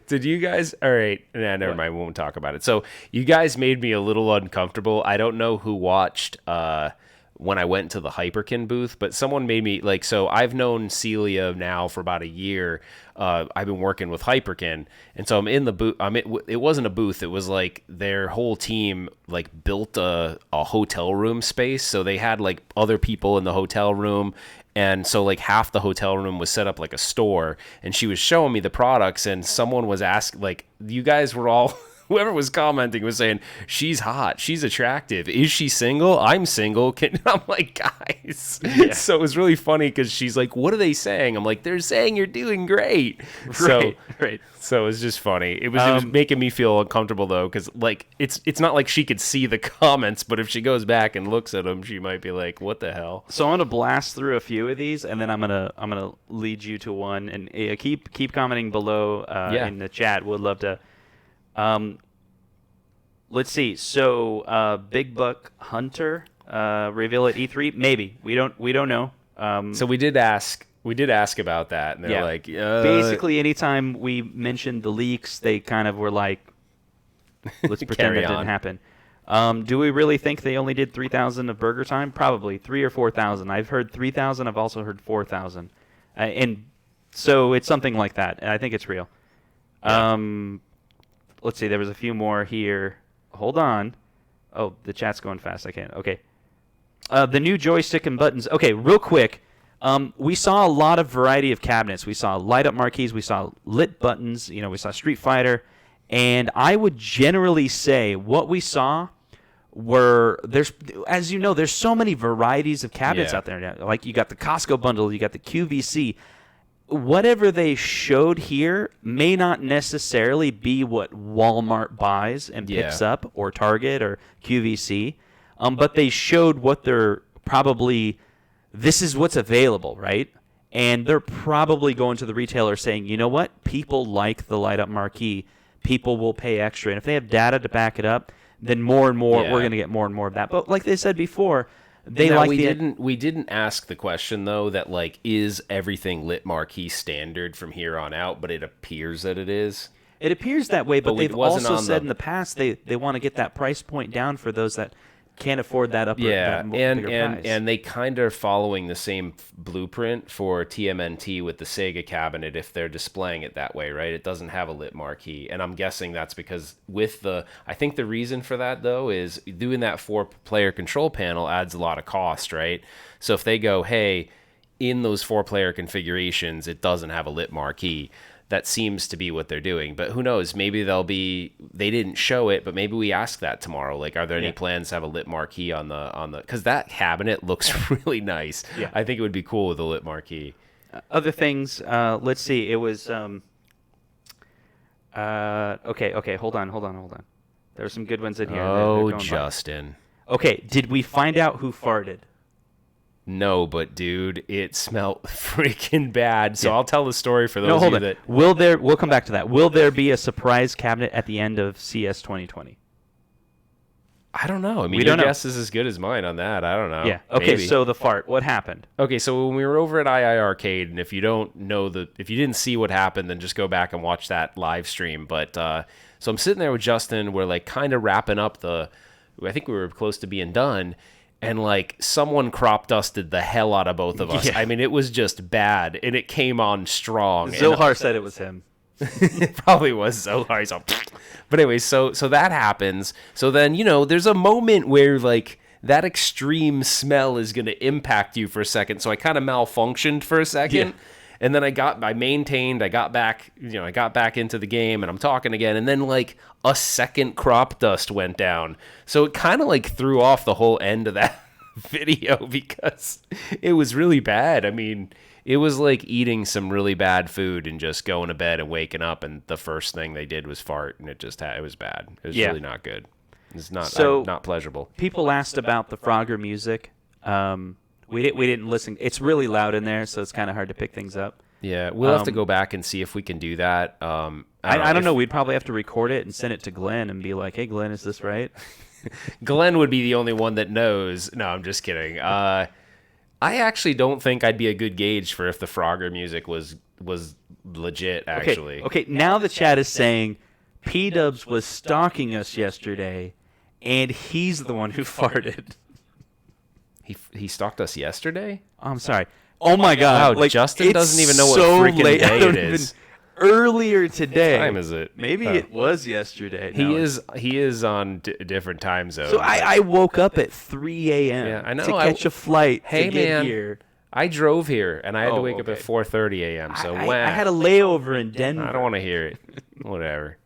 Did you guys... All right. Nah, never mind. We won't talk about it. So you guys made me a little uncomfortable. I don't know who watched when I went to the Hyperkin booth, but someone made me... So I've known Celia now for about a year. I've been working with Hyperkin, and so I'm in the booth. It wasn't a booth. It was like their whole team built a hotel room space. So they had other people in the hotel room, and so half the hotel room was set up like a store. And she was showing me the products, and someone was asking, you guys were all. Whoever was commenting was saying, she's hot, she's attractive. Is she single? I'm single. I'm like, guys. Yeah. So it was really funny because she's like, what are they saying? I'm like, they're saying you're doing great. Right. So it was just funny. It was making me feel uncomfortable though, because it's not like she could see the comments, but if she goes back and looks at them, she might be like, what the hell? So I'm gonna blast through a few of these, and then I'm gonna lead you to one, and keep commenting below in the chat. Would love to. Let's see. So, Big Buck Hunter reveal at E3? Maybe. We don't know. So we did ask about that, and they're like, basically, anytime we mentioned the leaks, they kind of were like, let's pretend that didn't happen. Do we really think they only did 3,000 of Burger Time? Probably 3,000 or 4,000. I've heard 3,000. I've also heard 4,000, and so it's something like that. I think it's real. Yeah. Let's see. There was a few more here. Hold on. Oh, the chat's going fast. I can't. Okay. The new joystick and buttons. Okay, real quick. We saw a lot of variety of cabinets. We saw light-up marquees. We saw lit buttons. We saw Street Fighter. And I would generally say what we saw as you know, there's so many varieties of cabinets out there now. Like you got the Costco bundle. You got the QVC. Whatever they showed here may not necessarily be what Walmart buys and picks up, or Target or QVC, but they showed what they're probably this is what's available, right? And they're probably going to the retailer saying, you know what? People like the light-up marquee. People will pay extra. And if they have data to back it up, then more and more, we're going to get more and more of that. But like they said before, we didn't ask the question, though, that, like, is everything lit marquee standard from here on out? But it appears that it is. It appears that way, but they've also said in the past they want to get that price point down for those that can't afford that bigger price. And they kind of are following the same blueprint for TMNT with the Sega cabinet if they're displaying it that way, right? It doesn't have a lit marquee, and I'm guessing that's because I think the reason for that, though, is doing that 4-player control panel adds a lot of cost, right? So if they go, hey, in those 4-player configurations, it doesn't have a lit marquee, that seems to be what they're doing. But who knows? Maybe they didn't show it, but maybe we ask that tomorrow. Like, are there any plans to have a lit marquee on the, because that cabinet looks really nice. Yeah. I think it would be cool with a lit marquee. Other things, let's see. It was, okay, hold on. There were some good ones in here. Oh, Justin. Okay, did we find out who farted? No, but dude, it smelled freaking bad. So I'll tell the story for those of you that... We'll come back to that. Will there be a surprise cabinet at the end of CES 2020? I don't know. I mean, your guess is as good as mine on that. I don't know. Yeah. Okay, maybe. So the fart, what happened? Okay, so when we were over at Arcade, and if you didn't see what happened, then just go back and watch that live stream. But so I'm sitting there with Justin. We're like kind of wrapping up I think we were close to being done. And, like, someone crop dusted the hell out of both of us. Yeah. I mean, it was just bad, and it came on strong. Zohar said it was him. It probably was Zohar. But anyway, so that happens. So then, there's a moment where, like, that extreme smell is going to impact you for a second. So I kind of malfunctioned for a second. Yeah. And then I got back into the game, and I'm talking again, and then like a second crop dust went down. So it kind of like threw off the whole end of that video because it was really bad. I mean, it was like eating some really bad food and just going to bed and waking up, and the first thing they did was fart, and it was bad. It was really not good. It's not pleasurable. People asked about the Frogger music. We didn't listen. It's really loud in there, so it's kind of hard to pick things up. Yeah, we'll have to go back and see if we can do that. I don't know. We'd probably have to record it and send it to Glenn and be like, "Hey, Glenn, is this right?" Glenn would be the only one that knows. No, I'm just kidding. I actually don't think I'd be a good gauge for if the Frogger music was legit. Actually, okay. Now the chat is saying P-Dubs was stalking us yesterday, and he's the one who farted. He stalked us yesterday? Oh, I'm sorry. Oh my God! Wow, Justin doesn't even know what freaking day it is. Earlier today. What time is it? Maybe it was yesterday. He is on different time zones. So I woke up at 3 a.m. Yeah, I know. To catch a flight to get here. I drove here, and I had to wake up at 4:30 a.m. So I had a layover in Denver. I don't want to hear it. Whatever.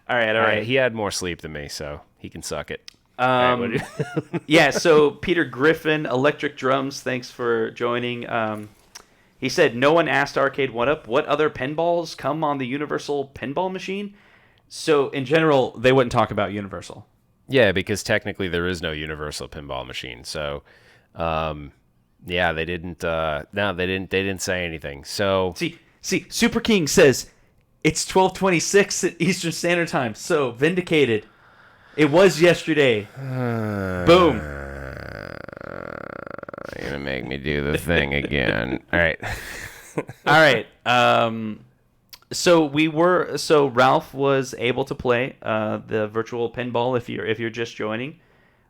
All right. He had more sleep than me, so he can suck it. Yeah, so Peter Griffin, Electric Drums, thanks for joining. He said, no one asked Arcade1up what other pinballs come on the Universal Pinball machine. So, in general, they wouldn't talk about Universal. Yeah, because technically there is no Universal Pinball machine. So, yeah, they didn't. They didn't say anything. So, see, Super King says it's 12:26 at Eastern Standard Time. So, vindicated. It was yesterday. Boom. You're going to make me do the thing again. All right. All right. So Ralph was able to play the virtual pinball if you're just joining.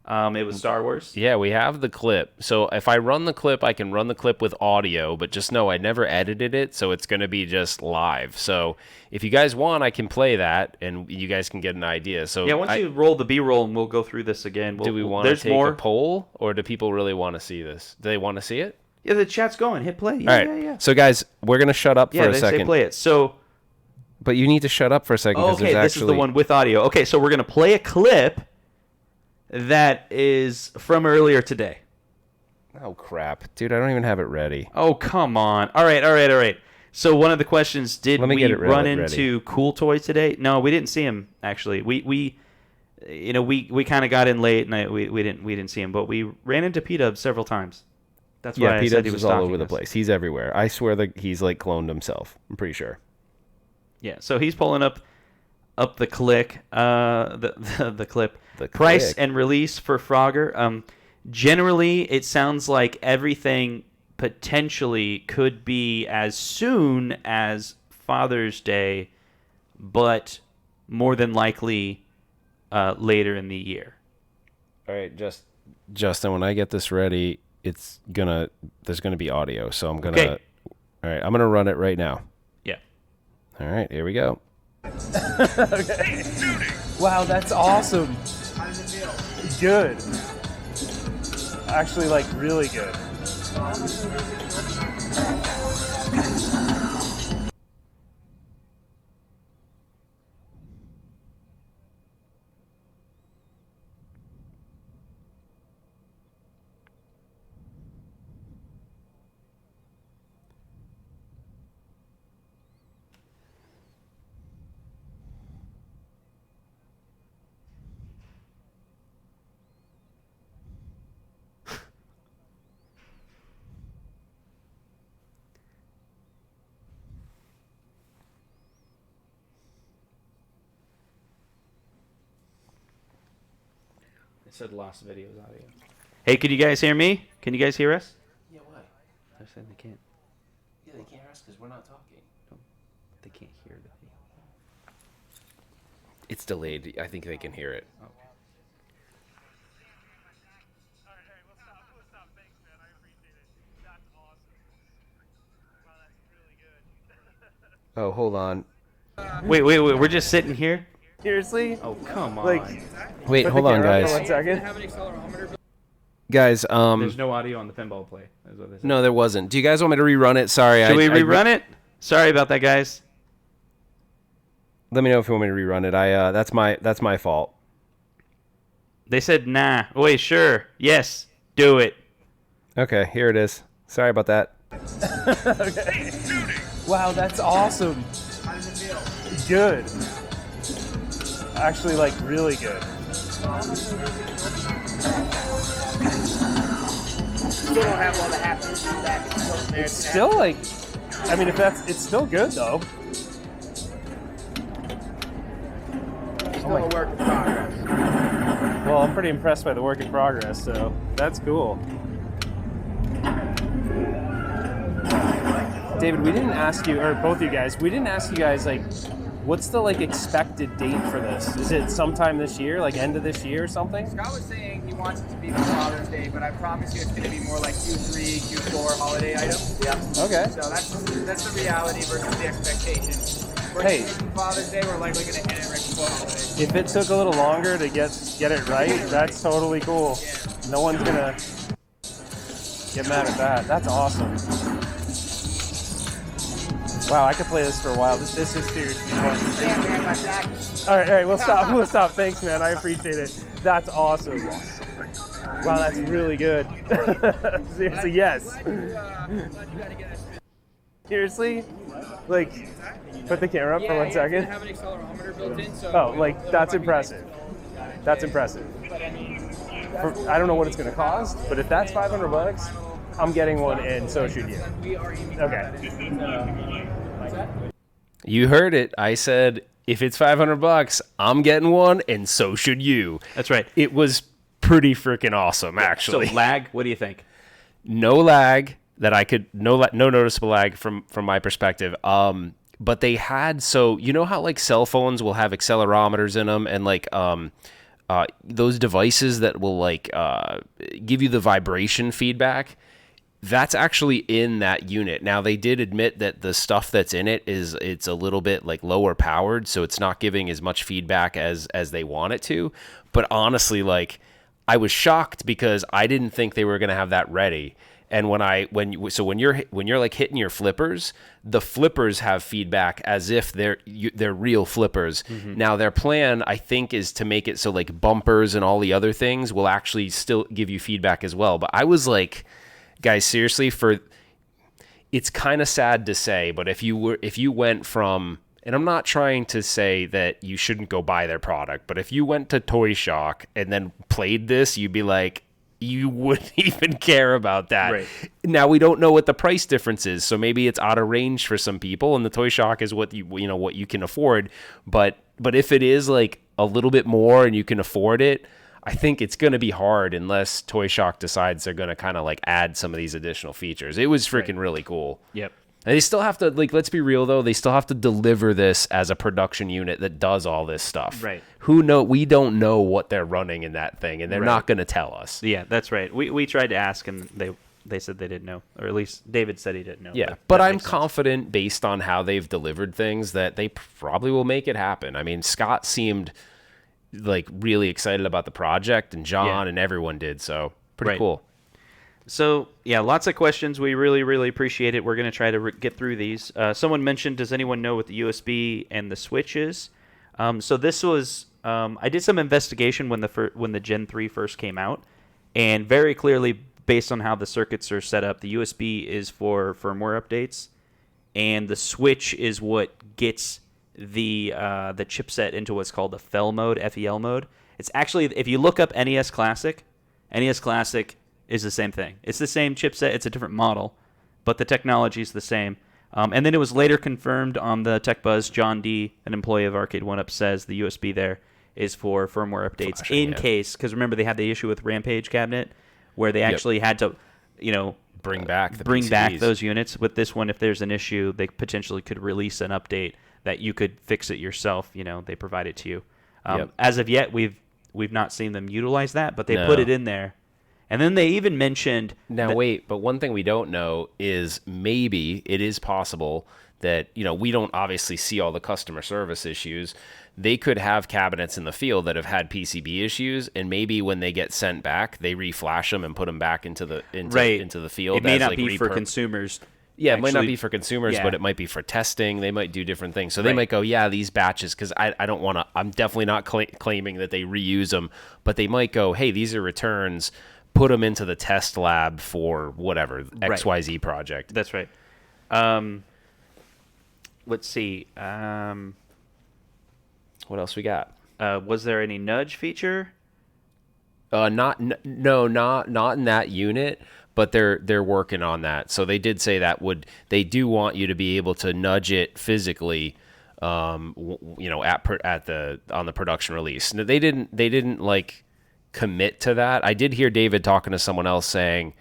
It was Star Wars. Yeah, we have the clip. So if I run the clip, I can run the clip with audio, but just know I never edited it, so it's going to be just live. So if you guys want, I can play that, and you guys can get an idea. So yeah, once you roll the B-roll, and we'll go through this again. Do we want to take a poll, or do people really want to see this? Do they want to see it? Yeah, the chat's going. Hit play. Yeah, All right. Yeah. So guys, we're going to shut up for a second. Yeah, they say play it. So, but you need to shut up for a second. Okay, this is the one with audio. Okay, so we're going to play a clip that is from earlier today. Oh, crap. Dude, I don't even have it ready. Oh, come on. All right. So one of the questions, did we run into Cool Toy today? No, we didn't see him, actually. We kind of got in late, and we didn't see him, but we ran into P-Dub several times. That's why I said he was all stalking over the us. place. He's everywhere. I swear that he's like cloned himself. I'm pretty sure. Yeah, so he's pulling up the click, the clip. The Price click. and release for Frogger. Generally, it sounds like everything potentially could be as soon as Father's Day, but more than likely later in the year. All right, Justin, when I get this ready, there's gonna be audio, so I'm gonna. Okay. All right, I'm gonna run it right now. Yeah. All right, here we go. Okay. Wow, that's awesome. How does it feel? Good. Actually, like, really good. It said lost videos audio. Hey, can you guys hear me? Can you guys hear us? Yeah, why? They're saying they can't. Yeah, they can't hear us because we're not talking. They can't hear the. It's delayed. I think they can hear it. Okay. We'll stop. Thanks, man. I appreciate it. That's awesome. Wow, that's really good. Oh, hold on. Wait. We're just sitting here. Seriously? Oh, come on. Like, Wait, put hold the on, camera up guys. for 1 second. Have an accelerometer. Guys, There's no audio on the pinball play. Is what they said. no, there wasn't. Do you guys want me to rerun it? Sorry, Should we rerun it? Sorry about that, guys. Let me know if you want me to rerun it. That's my fault. They said nah. Wait, sure. Yes. Do it. Okay, here it is. Sorry about that. Okay. Wow, that's awesome. How does it feel? Good. Actually, like, really good. Still don't have all the happenings back. It's still there. It's still like, I mean, it's still good though. still a work in progress. Well, I'm pretty impressed by the work in progress, so that's cool. David, we didn't ask you, or both of you guys, we didn't ask you guys, like, what's the, like, expected date for this? Is it sometime this year, like end of this year or something? Scott was saying he wants it to be for Father's Day, but I promise you it's going to be more like Q3, Q4 holiday item. Yeah. Okay. So that's the reality versus the expectation. We're Hey. thinking Father's Day, we're likely going to hit it right before holiday. If it took a little longer to get it right, that's totally cool. Yeah. No one's gonna get mad at that. That's awesome. Wow, I could play this for a while. This is seriously fun. Yeah, man, my back. All right, we'll stop. We'll stop. Thanks, man. I appreciate it. That's awesome. Wow, that's really good. Seriously, yes. Seriously, like, put the camera up for 1 second. Have an accelerometer built in, so Oh, like, that's impressive. That's impressive. But I mean, I don't know what it's gonna cost, but if that's $500, I'm getting one, and so should you. we are aiming Okay. You heard it. I said, if it's $500, I'm getting one, and so should you. That's right. It was pretty freaking awesome, actually. So lag, what do you think? No lag that I could, no noticeable lag from my perspective. But they had, so you know how like cell phones will have accelerometers in them, and like those devices that will like give you the vibration feedback. That's actually in that unit. Now they did admit that the stuff that's in it's a little bit like lower powered, so it's not giving as much feedback as they want it to. But honestly, like I was shocked because I didn't think they were going to have that ready. And when you're like hitting your flippers, the flippers have feedback as if they're real flippers. Mm-hmm. Now their plan, I think, is to make it so like bumpers and all the other things will actually still give you feedback as well. But I was like, guys, seriously, it's kind of sad to say, but if you went from, and I'm not trying to say that you shouldn't go buy their product, but if you went to Toy Shock and then played this, you'd be like, you wouldn't even care about that. Right. Now we don't know what the price difference is, so maybe it's out of range for some people, and the Toy Shock is what what you can afford. But if it is like a little bit more and you can afford it, I think it's going to be hard unless Toy Shock decides they're going to kind of like add some of these additional features. It was freaking really cool. Yep. And they still have to, like, let's be real though, they still have to deliver this as a production unit that does all this stuff. Right. We don't know what they're running in that thing, and they're not going to tell us. Yeah, that's right. We tried to ask, and they said they didn't know, or at least David said he didn't know. Yeah, but I'm confident based on how they've delivered things that they probably will make it happen. I mean, Scott seemed like really excited about the project, and John and everyone did, so pretty cool. So, yeah, lots of questions. We really, really appreciate it. We're going to try to get through these. Someone mentioned, does anyone know what the USB and the switch is? So this was, I did some investigation when the Gen 3 first came out, and very clearly, based on how the circuits are set up, the USB is for firmware updates, and the switch is what gets the chipset into what's called the FEL mode, FEL mode. It's actually, if you look up NES Classic is the same thing. It's the same chipset. It's a different model, but the technology is the same. And then it was later confirmed on the Tech Buzz. John D., an employee of Arcade1up, says the USB there is for firmware updates in case, because remember they had the issue with Rampage cabinet where they actually had to, bring back those units. With this one, if there's an issue, they potentially could release an update that you could fix it yourself. They provide it to you. As of yet, we've not seen them utilize that, but they put it in there. And then they even mentioned... Now, wait, but one thing we don't know is maybe it is possible that, we don't obviously see all the customer service issues. They could have cabinets in the field that have had PCB issues, and maybe when they get sent back, they reflash them and put them back into the field. It may not be for consumers. Yeah, it might not be for consumers, but it might be for testing. They might do different things. So they might go, these batches, because I don't want to... I'm definitely not claiming that they reuse them, but they might go, hey, these are returns... Put them into the test lab for whatever XYZ project. That's right. Let's see. What else we got? Was there any nudge feature? Not in that unit, but they're working on that. So they did say that they do want you to be able to nudge it physically. On the production release. No, they didn't like commit to that. I did hear David talking to someone else saying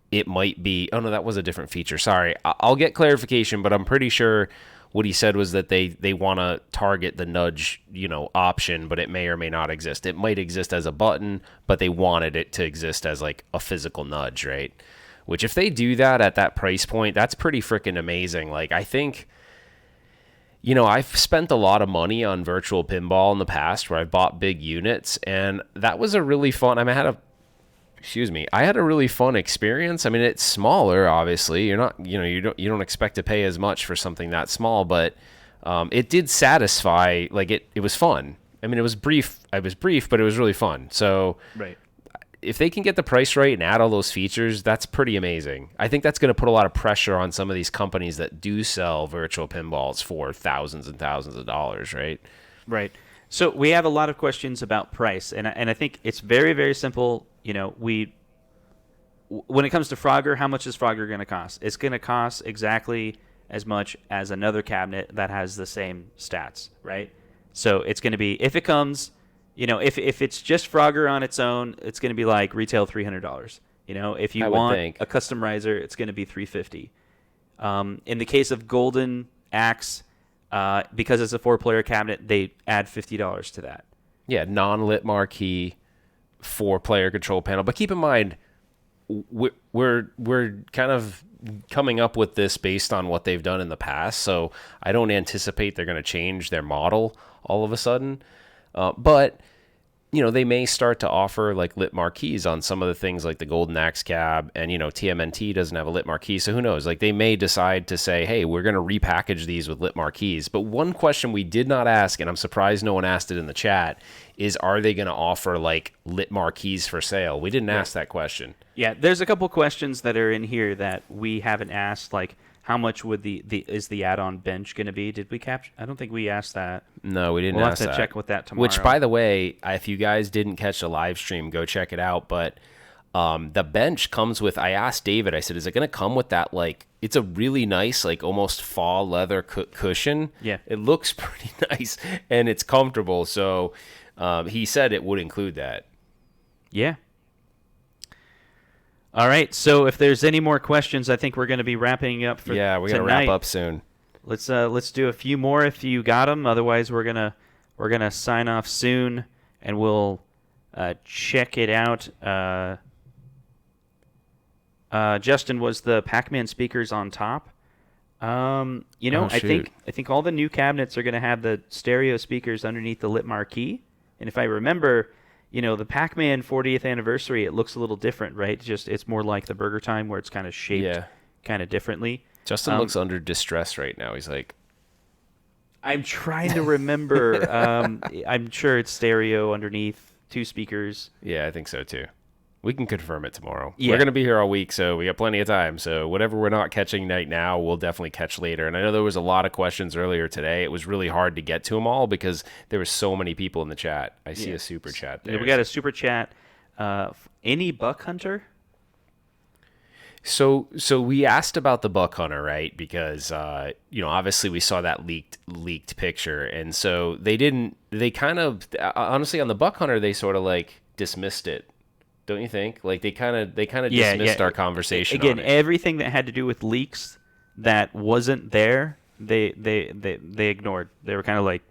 it might be... Oh, no, that was a different feature. Sorry. I'll get clarification, but I'm pretty sure what he said was that they want to target the nudge, option, but it may or may not exist. It might exist as a button, but they wanted it to exist as like a physical nudge, right? Which if they do that at that price point, that's pretty freaking amazing. Like, I think... I've spent a lot of money on virtual pinball in the past where I've bought big units, and that was a really fun... I had a really fun experience. I mean, it's smaller, obviously. You're not, you don't expect to pay as much for something that small, but it did satisfy. Like it was fun. I mean, it was brief. But it was really fun. So if they can get the price right and add all those features, that's pretty amazing. I think that's going to put a lot of pressure on some of these companies that do sell virtual pinballs for thousands and thousands of dollars, right? Right. So we have a lot of questions about price, and I think it's very, very simple. When it comes to Frogger, how much is Frogger going to cost? It's going to cost exactly as much as another cabinet that has the same stats, right? So it's going to be, if it comes... if it's just Frogger on its own, it's going to be like retail $300. If you want a custom riser, it's going to be $350. In the case of Golden Axe, because it's a 4-player cabinet, they add $50 to that. Yeah, non-lit marquee, 4-player control panel. But keep in mind, we're kind of coming up with this based on what they've done in the past. So I don't anticipate they're going to change their model all of a sudden. But, they may start to offer like lit marquees on some of the things like the Golden Axe cab, and, TMNT doesn't have a lit marquee. So who knows? Like they may decide to say, hey, we're going to repackage these with lit marquees. But one question we did not ask, and I'm surprised no one asked it in the chat, is are they going to offer like lit marquees for sale? We didn't ask that question. Yeah, there's a couple questions that are in here that we haven't asked, like how much would is the add-on bench going to be? Did we capture? I don't think we asked that. No, we didn't ask that. We'll have to check with that tomorrow. Which, by the way, if you guys didn't catch the live stream, go check it out. But The bench comes with, I asked David, I said, is it going to come with that, like, it's a really nice, like, almost fall leather cushion. Yeah. It looks pretty nice, and it's comfortable. So he said it would include that. Yeah. All right. So if there's any more questions, I think we're going to be wrapping up for Yeah, we're going to tonight. wrap up soon. Let's do a few more if you got them. Otherwise, we're gonna sign off soon, and we'll check it out. Justin, was the Pac-Man speakers on top? I think all the new cabinets are gonna have the stereo speakers underneath the lit marquee. And if I remember, the Pac-Man 40th anniversary, it looks a little different, right? It's more like the Burger Time, where it's kind of shaped kind of differently. Justin looks under distress right now. He's like, I'm trying to remember. I'm sure it's stereo underneath, 2 speakers. yeah, I think so too. We can confirm it tomorrow. Yeah. We're going to be here all week, so we got plenty of time. So whatever we're not catching right now, we'll definitely catch later. And I know there was a lot of questions earlier today. It was really hard to get to them all because there were so many people in the chat. I see a super chat there. We got a super chat. Any Buck Hunter? So we asked about the Buck Hunter, right? Because obviously we saw that leaked picture, and so they kind of honestly on the Buck Hunter they sort of like dismissed it, don't you think? Like they kind of dismissed our conversation. Again, on it. everything that had to do with leaks that wasn't there, they ignored. They were kind of like,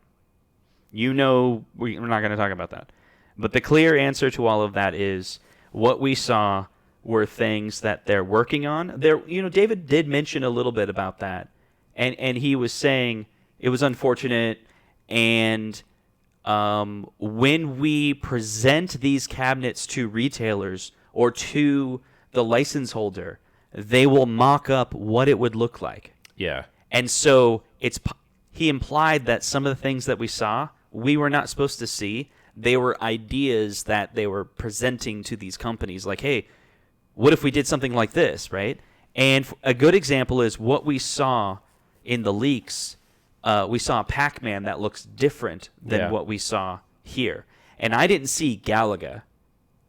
we're not going to talk about that. But the clear answer to all of that is what we saw were things that they're working on. David did mention a little bit about that, and he was saying it was unfortunate. And when we present these cabinets to retailers or to the license holder, they will mock up what it would look like. Yeah. And so he implied that some of the things that we saw, we were not supposed to see. They were ideas that they were presenting to these companies, like, hey, what if we did something like this, right? And a good example is what we saw in the leaks. We saw a Pac-Man that looks different than what we saw here. And I didn't see Galaga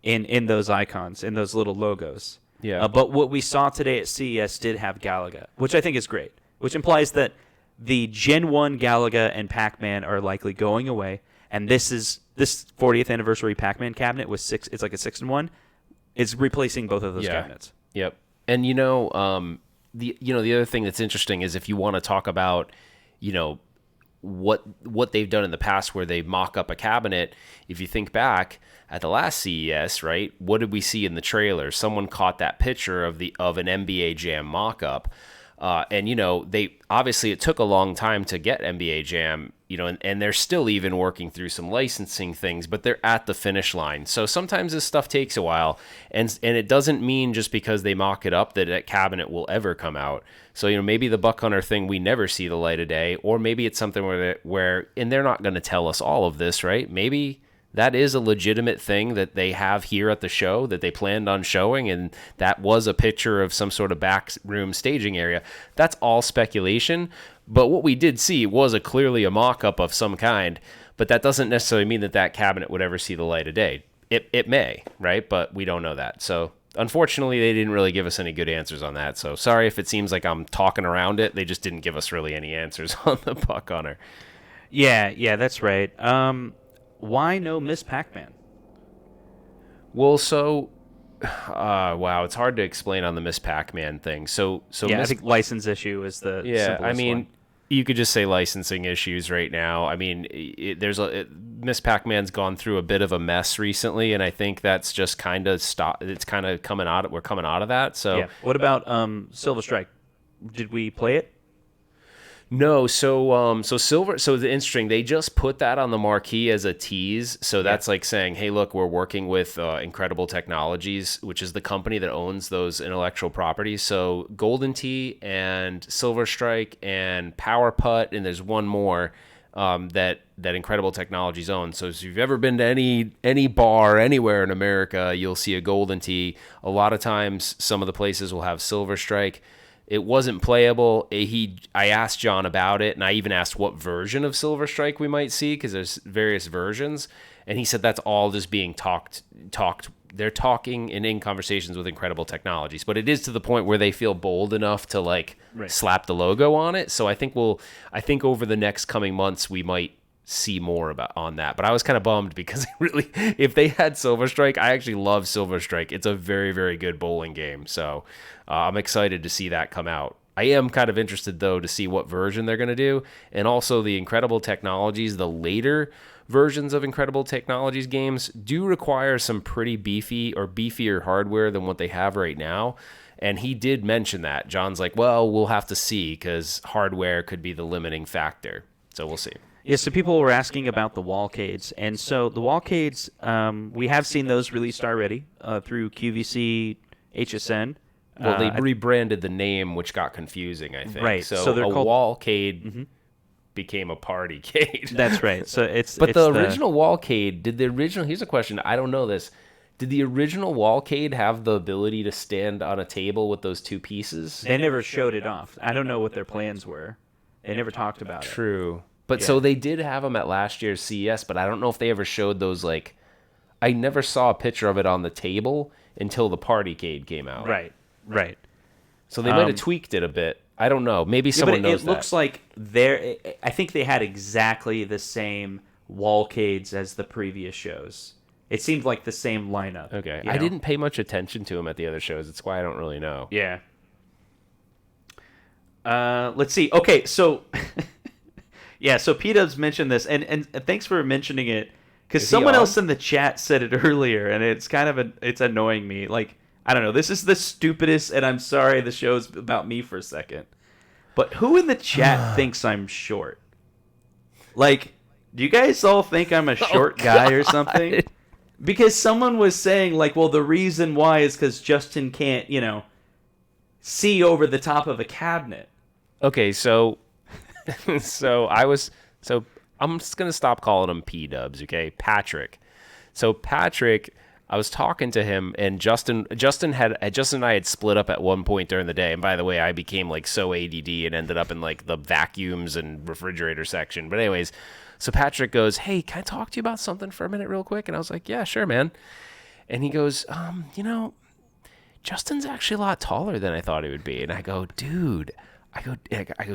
in those icons, in those little logos. Yeah. But what we saw today at CES did have Galaga, which I think is great, which implies that the Gen 1 Galaga and Pac-Man are likely going away. And this 40th anniversary Pac-Man cabinet with 6, it's like a 6-in-1. It's replacing both of those cabinets. Yep. And the other thing that's interesting is if you want to talk about, what they've done in the past where they mock up a cabinet, if you think back at the last CES, right? What did we see in the trailer? Someone caught that picture of an NBA Jam mock-up. And they obviously it took a long time to get NBA Jam, and they're still even working through some licensing things, but they're at the finish line. So sometimes this stuff takes a while, and it doesn't mean just because they mock it up that cabinet will ever come out. So maybe the Buck Hunter thing we never see the light of day, or maybe it's something where and they're not going to tell us all of this, right? Maybe that is a legitimate thing that they have here at the show that they planned on showing, and that was a picture of some sort of back room staging area. That's all speculation, but what we did see was clearly a mock-up of some kind, but that doesn't necessarily mean that cabinet would ever see the light of day. It may, right? But we don't know that. So unfortunately, they didn't really give us any good answers on that. So sorry if it seems like I'm talking around it. They just didn't give us really any answers on the Buck Hunter. Yeah, that's right. Why no Miss Pac-Man? Well, so, wow, it's hard to explain on the Miss Pac-Man thing. So I think license issue is the simplest one. You could just say licensing issues right now. I mean, Miss Pac-Man's gone through a bit of a mess recently, and I think that's just kind of it's kind of coming out. We're coming out of that. So, what about Silver Strike? Did we play it? No, so Silver. So the interesting, they just put that on the marquee as a tease. So that's like saying, hey, look, we're working with Incredible Technologies, which is the company that owns those intellectual properties. So Golden Tee and Silver Strike and Power Putt, and there's one more that Incredible Technologies owns. So if you've ever been to any bar anywhere in America, you'll see a Golden Tee. A lot of times, some of the places will have Silver Strike. It wasn't playable. I asked John about it, and I even asked what version of Silver Strike we might see, because there's various versions. And he said that's all just being talked they're talking and in conversations with Incredible Technologies, but it is to the point where they feel bold enough to like slap the logo on it. So I think over the next coming months we might see more on that. But I was kind of bummed because really, if they had Silver Strike, I actually love Silver Strike. It's a very, very good bowling game. So I'm excited to see that come out. I am kind of interested, though, to see what version they're going to do. And also the Incredible Technologies, the later versions of Incredible Technologies games do require some pretty beefier hardware than what they have right now. And he did mention that. John's like, well, we'll have to see because hardware could be the limiting factor. So we'll see. Yeah, so people were asking about the Wallcades. And so the Wallcades, we have seen those released already through QVC, HSN. Well, they rebranded the name, which got confusing, I think. Right. So they're a called Wallcade became a Partycade. That's right. So it's But the original Wallcade, here's a question, I don't know this. Did the original Wallcade have the ability to stand on a table with those two pieces? They never showed it off. I don't know what their plans were. They never talked about it. True. But so they did have them at last year's CES, but I don't know if they ever showed those, like, I never saw a picture of it on the table until the Partycade came out. Right. So they might have tweaked it a bit. I don't know. Maybe someone knows that. It looks like I think they had exactly the same Wallcades as the previous shows. It seemed like the same lineup. Okay. You I know? didn't pay much attention to them at the other shows. That's why I don't really know. Yeah. Let's see. Okay, so yeah, so P-Dubs mentioned this, and thanks for mentioning it, because someone else in the chat said it earlier, and it's kind of it's annoying me. Like, I don't know, this is the stupidest, and I'm sorry the show's about me for a second, but who in the chat thinks I'm short? Like, do you guys all think I'm a short guy or something? Because someone was saying, like, well, the reason why is because Justin can't, see over the top of a cabinet. Okay, so I'm just gonna stop calling him P-Dubs, okay? Patrick. So Patrick, I was talking to him, and Justin and I had split up at one point during the day. And by the way, I became like so ADD and ended up in like the vacuums and refrigerator section. But anyways, so Patrick goes, "Hey, can I talk to you about something for a minute real quick?" And I was like, "Yeah, sure, man." And he goes, Justin's actually a lot taller than I thought he would be. And I go, dude,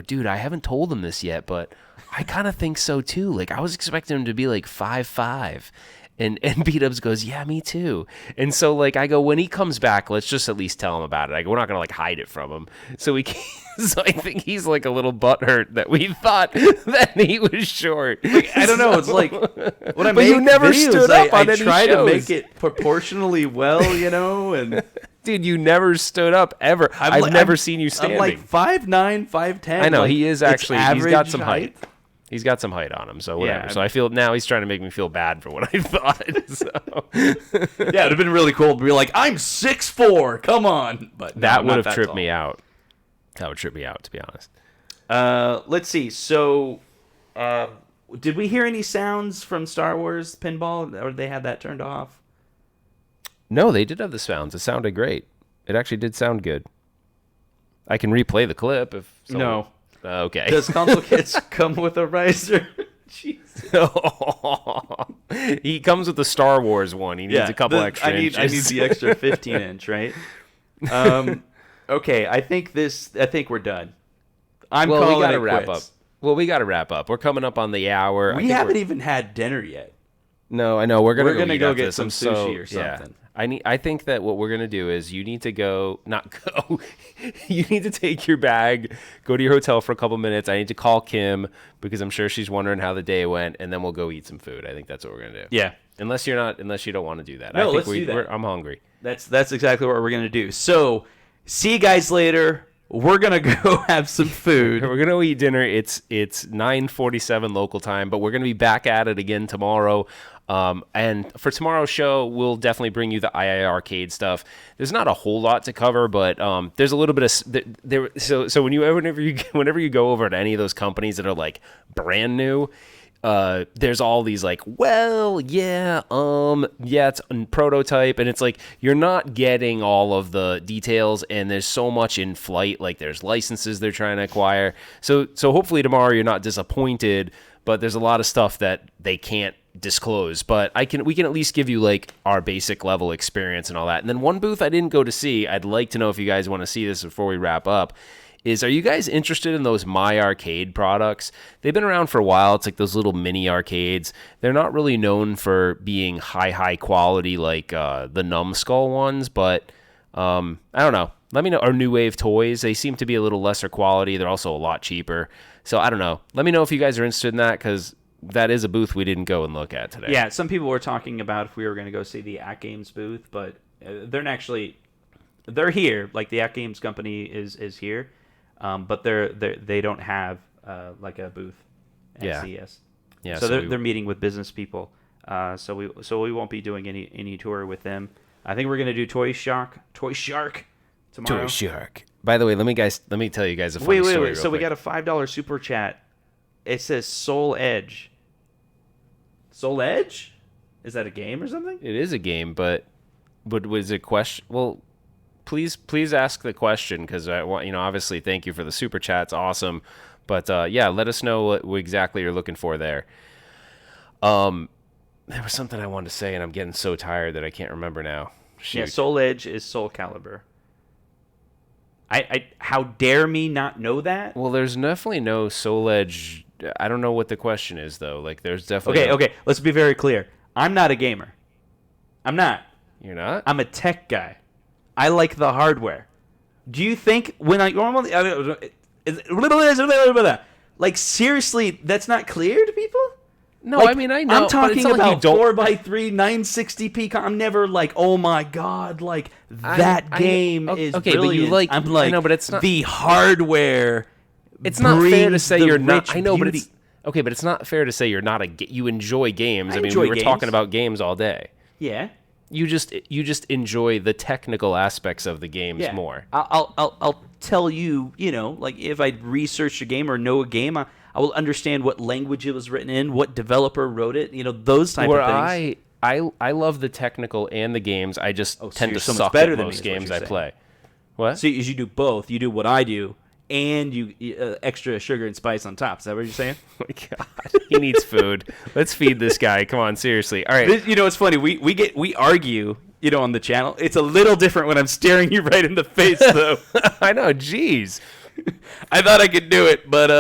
dude, I haven't told him this yet, but I kind of think so too. Like, I was expecting him to be like 5'5". And B-Dubs goes, yeah, me too. And so, like, I go, when he comes back, let's just at least tell him about it. I go, we're not going to, like, hide it from him. So so I think he's, like, a little butthurt that we thought that he was short. Like, I don't know. It's like, when I but make you never videos, stood up on I any try shows. to make it proportionally well, and... Dude, you never stood up, ever. I've never seen you standing. I'm like 5'9", 5'10". I know, like, he is actually, he's got average some height. He's got some height on him, so whatever. Yeah, so I feel now he's trying to make me feel bad for what I thought. So. Yeah, it'd have been really cool to be like, I'm 6'4", come on. But no, that would have tripped me out. That would trip me out, to be honest. Let's see. So, did we hear any sounds from Star Wars Pinball, or they had that turned off? No, they did have the sounds. It sounded great. It actually did sound good. I can replay the clip if someone... No. Okay. Does console kits come with a riser? He comes with the Star Wars one. He needs a couple extra inches. I need the extra 15-inch, right? Okay, I think we're done. We got to wrap up. Well, we got to wrap up. We're coming up on the hour. We haven't even had dinner yet. No, I know. We're gonna go get some sushi or something. Yeah. I think that what we're gonna do is you need to you need to take your bag, go to your hotel for a couple minutes. I need to call Kim because I'm sure she's wondering how the day went, and then we'll go eat some food. I think that's what we're gonna do. Yeah. Unless you don't want to do that. No, I think let's do that. I'm hungry. That's exactly what we're gonna do. So, see you guys later. We're gonna go have some food. We're gonna eat dinner. It's 9:47 local time, but we're gonna be back at it again tomorrow. And for tomorrow's show, we'll definitely bring you the II Arcade stuff. There's not a whole lot to cover, but there's a little bit of there. So whenever you go over to any of those companies that are like brand new, there's all these like, it's a prototype, and it's like you're not getting all of the details, and there's so much in flight. Like there's licenses they're trying to acquire. So hopefully tomorrow you're not disappointed. but there's a lot of stuff that they can't disclose. But we can at least give you like our basic level experience and all that. And then one booth I didn't go to see, I'd like to know if you guys want to see this before we wrap up, is are you guys interested in those My Arcade products? They've been around for a while. It's like those little mini arcades. They're not really known for being high quality like the Numbskull ones, but I don't know. Let me know. Our New Wave toys, they seem to be a little lesser quality. They're also a lot cheaper. So I don't know. Let me know if you guys are interested in that, because that is a booth we didn't go and look at today. Yeah, some people were talking about if we were going to go see the At Games booth, but they're here. Like the At Games company is here, but they don't have like a booth at CES. Yeah. So they're meeting with business people. So we won't be doing any tour with them. I think we're gonna do Toy Shark tomorrow. Toy Shark. By the way, let me tell you guys a funny story. Wait. So we got a $5 super chat. It says Soul Edge. Soul Edge? Is that a game or something? It is a game, but was it a question? Well, please ask the question, because I want, obviously thank you for the super chat. It's awesome. But yeah, let us know what exactly you're looking for there. There was something I wanted to say, and I'm getting so tired that I can't remember now. Shoot. Yeah, Soul Edge is Soul Calibur. I how dare me not know that? Well, there's definitely no Soul Edge. I don't know what the question is, though. Like, there's definitely... Okay, let's be very clear. I'm not a gamer. I'm not. You're not? I'm a tech guy. I like the hardware. Do you think when I normally... Like, seriously, that's not clear to people? No, like, I mean, I know. I'm talking about like 4x3, 960p. I'm never like, oh my god, like that game is okay, brilliant. But you like. I'm like, I know, but it's not the hardware. It's not fair to say the you're not. rich I know, beauty. but it's okay. But it's not fair to say you're not you enjoy games. I mean, enjoy we were games. talking about games all day. Yeah. You just enjoy the technical aspects of the games more. I'll tell you, like if I research a game or know a game, I will understand what language it was written in, what developer wrote it, those type of things. I love the technical and the games. I just tend to so much suck better at than most me, is what games you're I saying. play. What? So you do both. You do what I do, and you extra sugar and spice on top. Is that what you're saying? Oh my God, he needs food. Let's feed this guy. Come on, seriously. All right. It's funny. We argue, on the channel. It's a little different when I'm staring you right in the face, though. I know. Jeez. I thought I could do it, but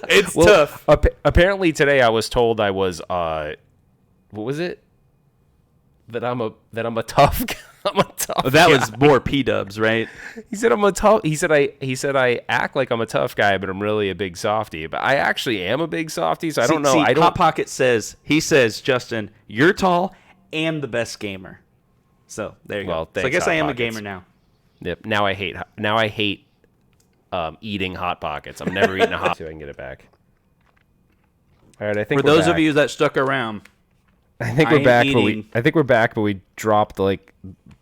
it's tough. Apparently today I was told I was what was it? That I'm a tough guy. I'm a tough That guy. was more P-dubs, right? He said I'm a tough. He said I act like I'm a tough guy, but I'm really a big softy. But I actually am a big softy, so I don't know. I don't. Hot Pocket says Justin, you're tall and the best gamer. So there you Well, go. So I thanks, guess I Hot am Pockets. a gamer now. Yep. Now I hate eating Hot Pockets. I'm never eating a Hot. See if I can get it back. All right. I think For those of you that stuck around, I think I we're am back, eating- but we're back, but we dropped like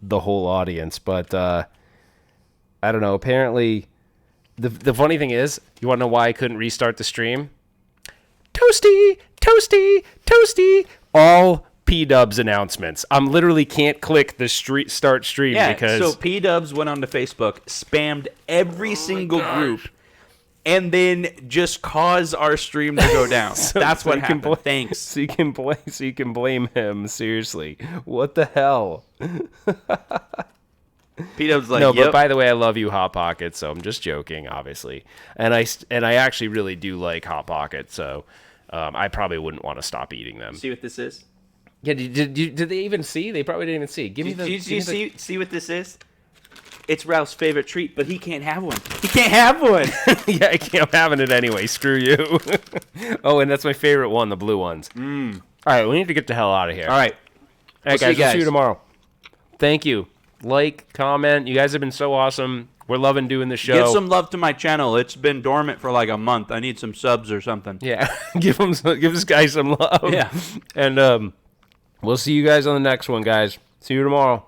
the whole audience. But I don't know. Apparently, the funny thing is, you want to know why I couldn't restart the stream? Toasty, toasty, toasty. All P-dubs announcements. I'm literally can't click the start stream because so P-dubs went onto Facebook, spammed every single group, and then just caused our stream to go down. That's what happened. Thanks. So you can blame him. Seriously, what the hell? P-dubs like, No, yep. but by the way, I love you, Hot Pocket. So I'm just joking, obviously, and I actually really do like Hot Pocket. So I probably wouldn't want to stop eating them. See what this is? Yeah, did they even see? They probably didn't even see. Give me the. Did you see what this is? It's Ralph's favorite treat, but he can't have one. He can't have one. Yeah, I'm having it anyway. Screw you. Oh, and that's my favorite one, the blue ones. All right, we need to get the hell out of here. All right. All right, guys, we'll see you tomorrow. Thank you. Like, comment. You guys have been so awesome. We're loving doing the show. Give some love to my channel. It's been dormant for like a month. I need some subs or something. Yeah, give this guy some love. Yeah. And we'll see you guys on the next one, guys. See you tomorrow.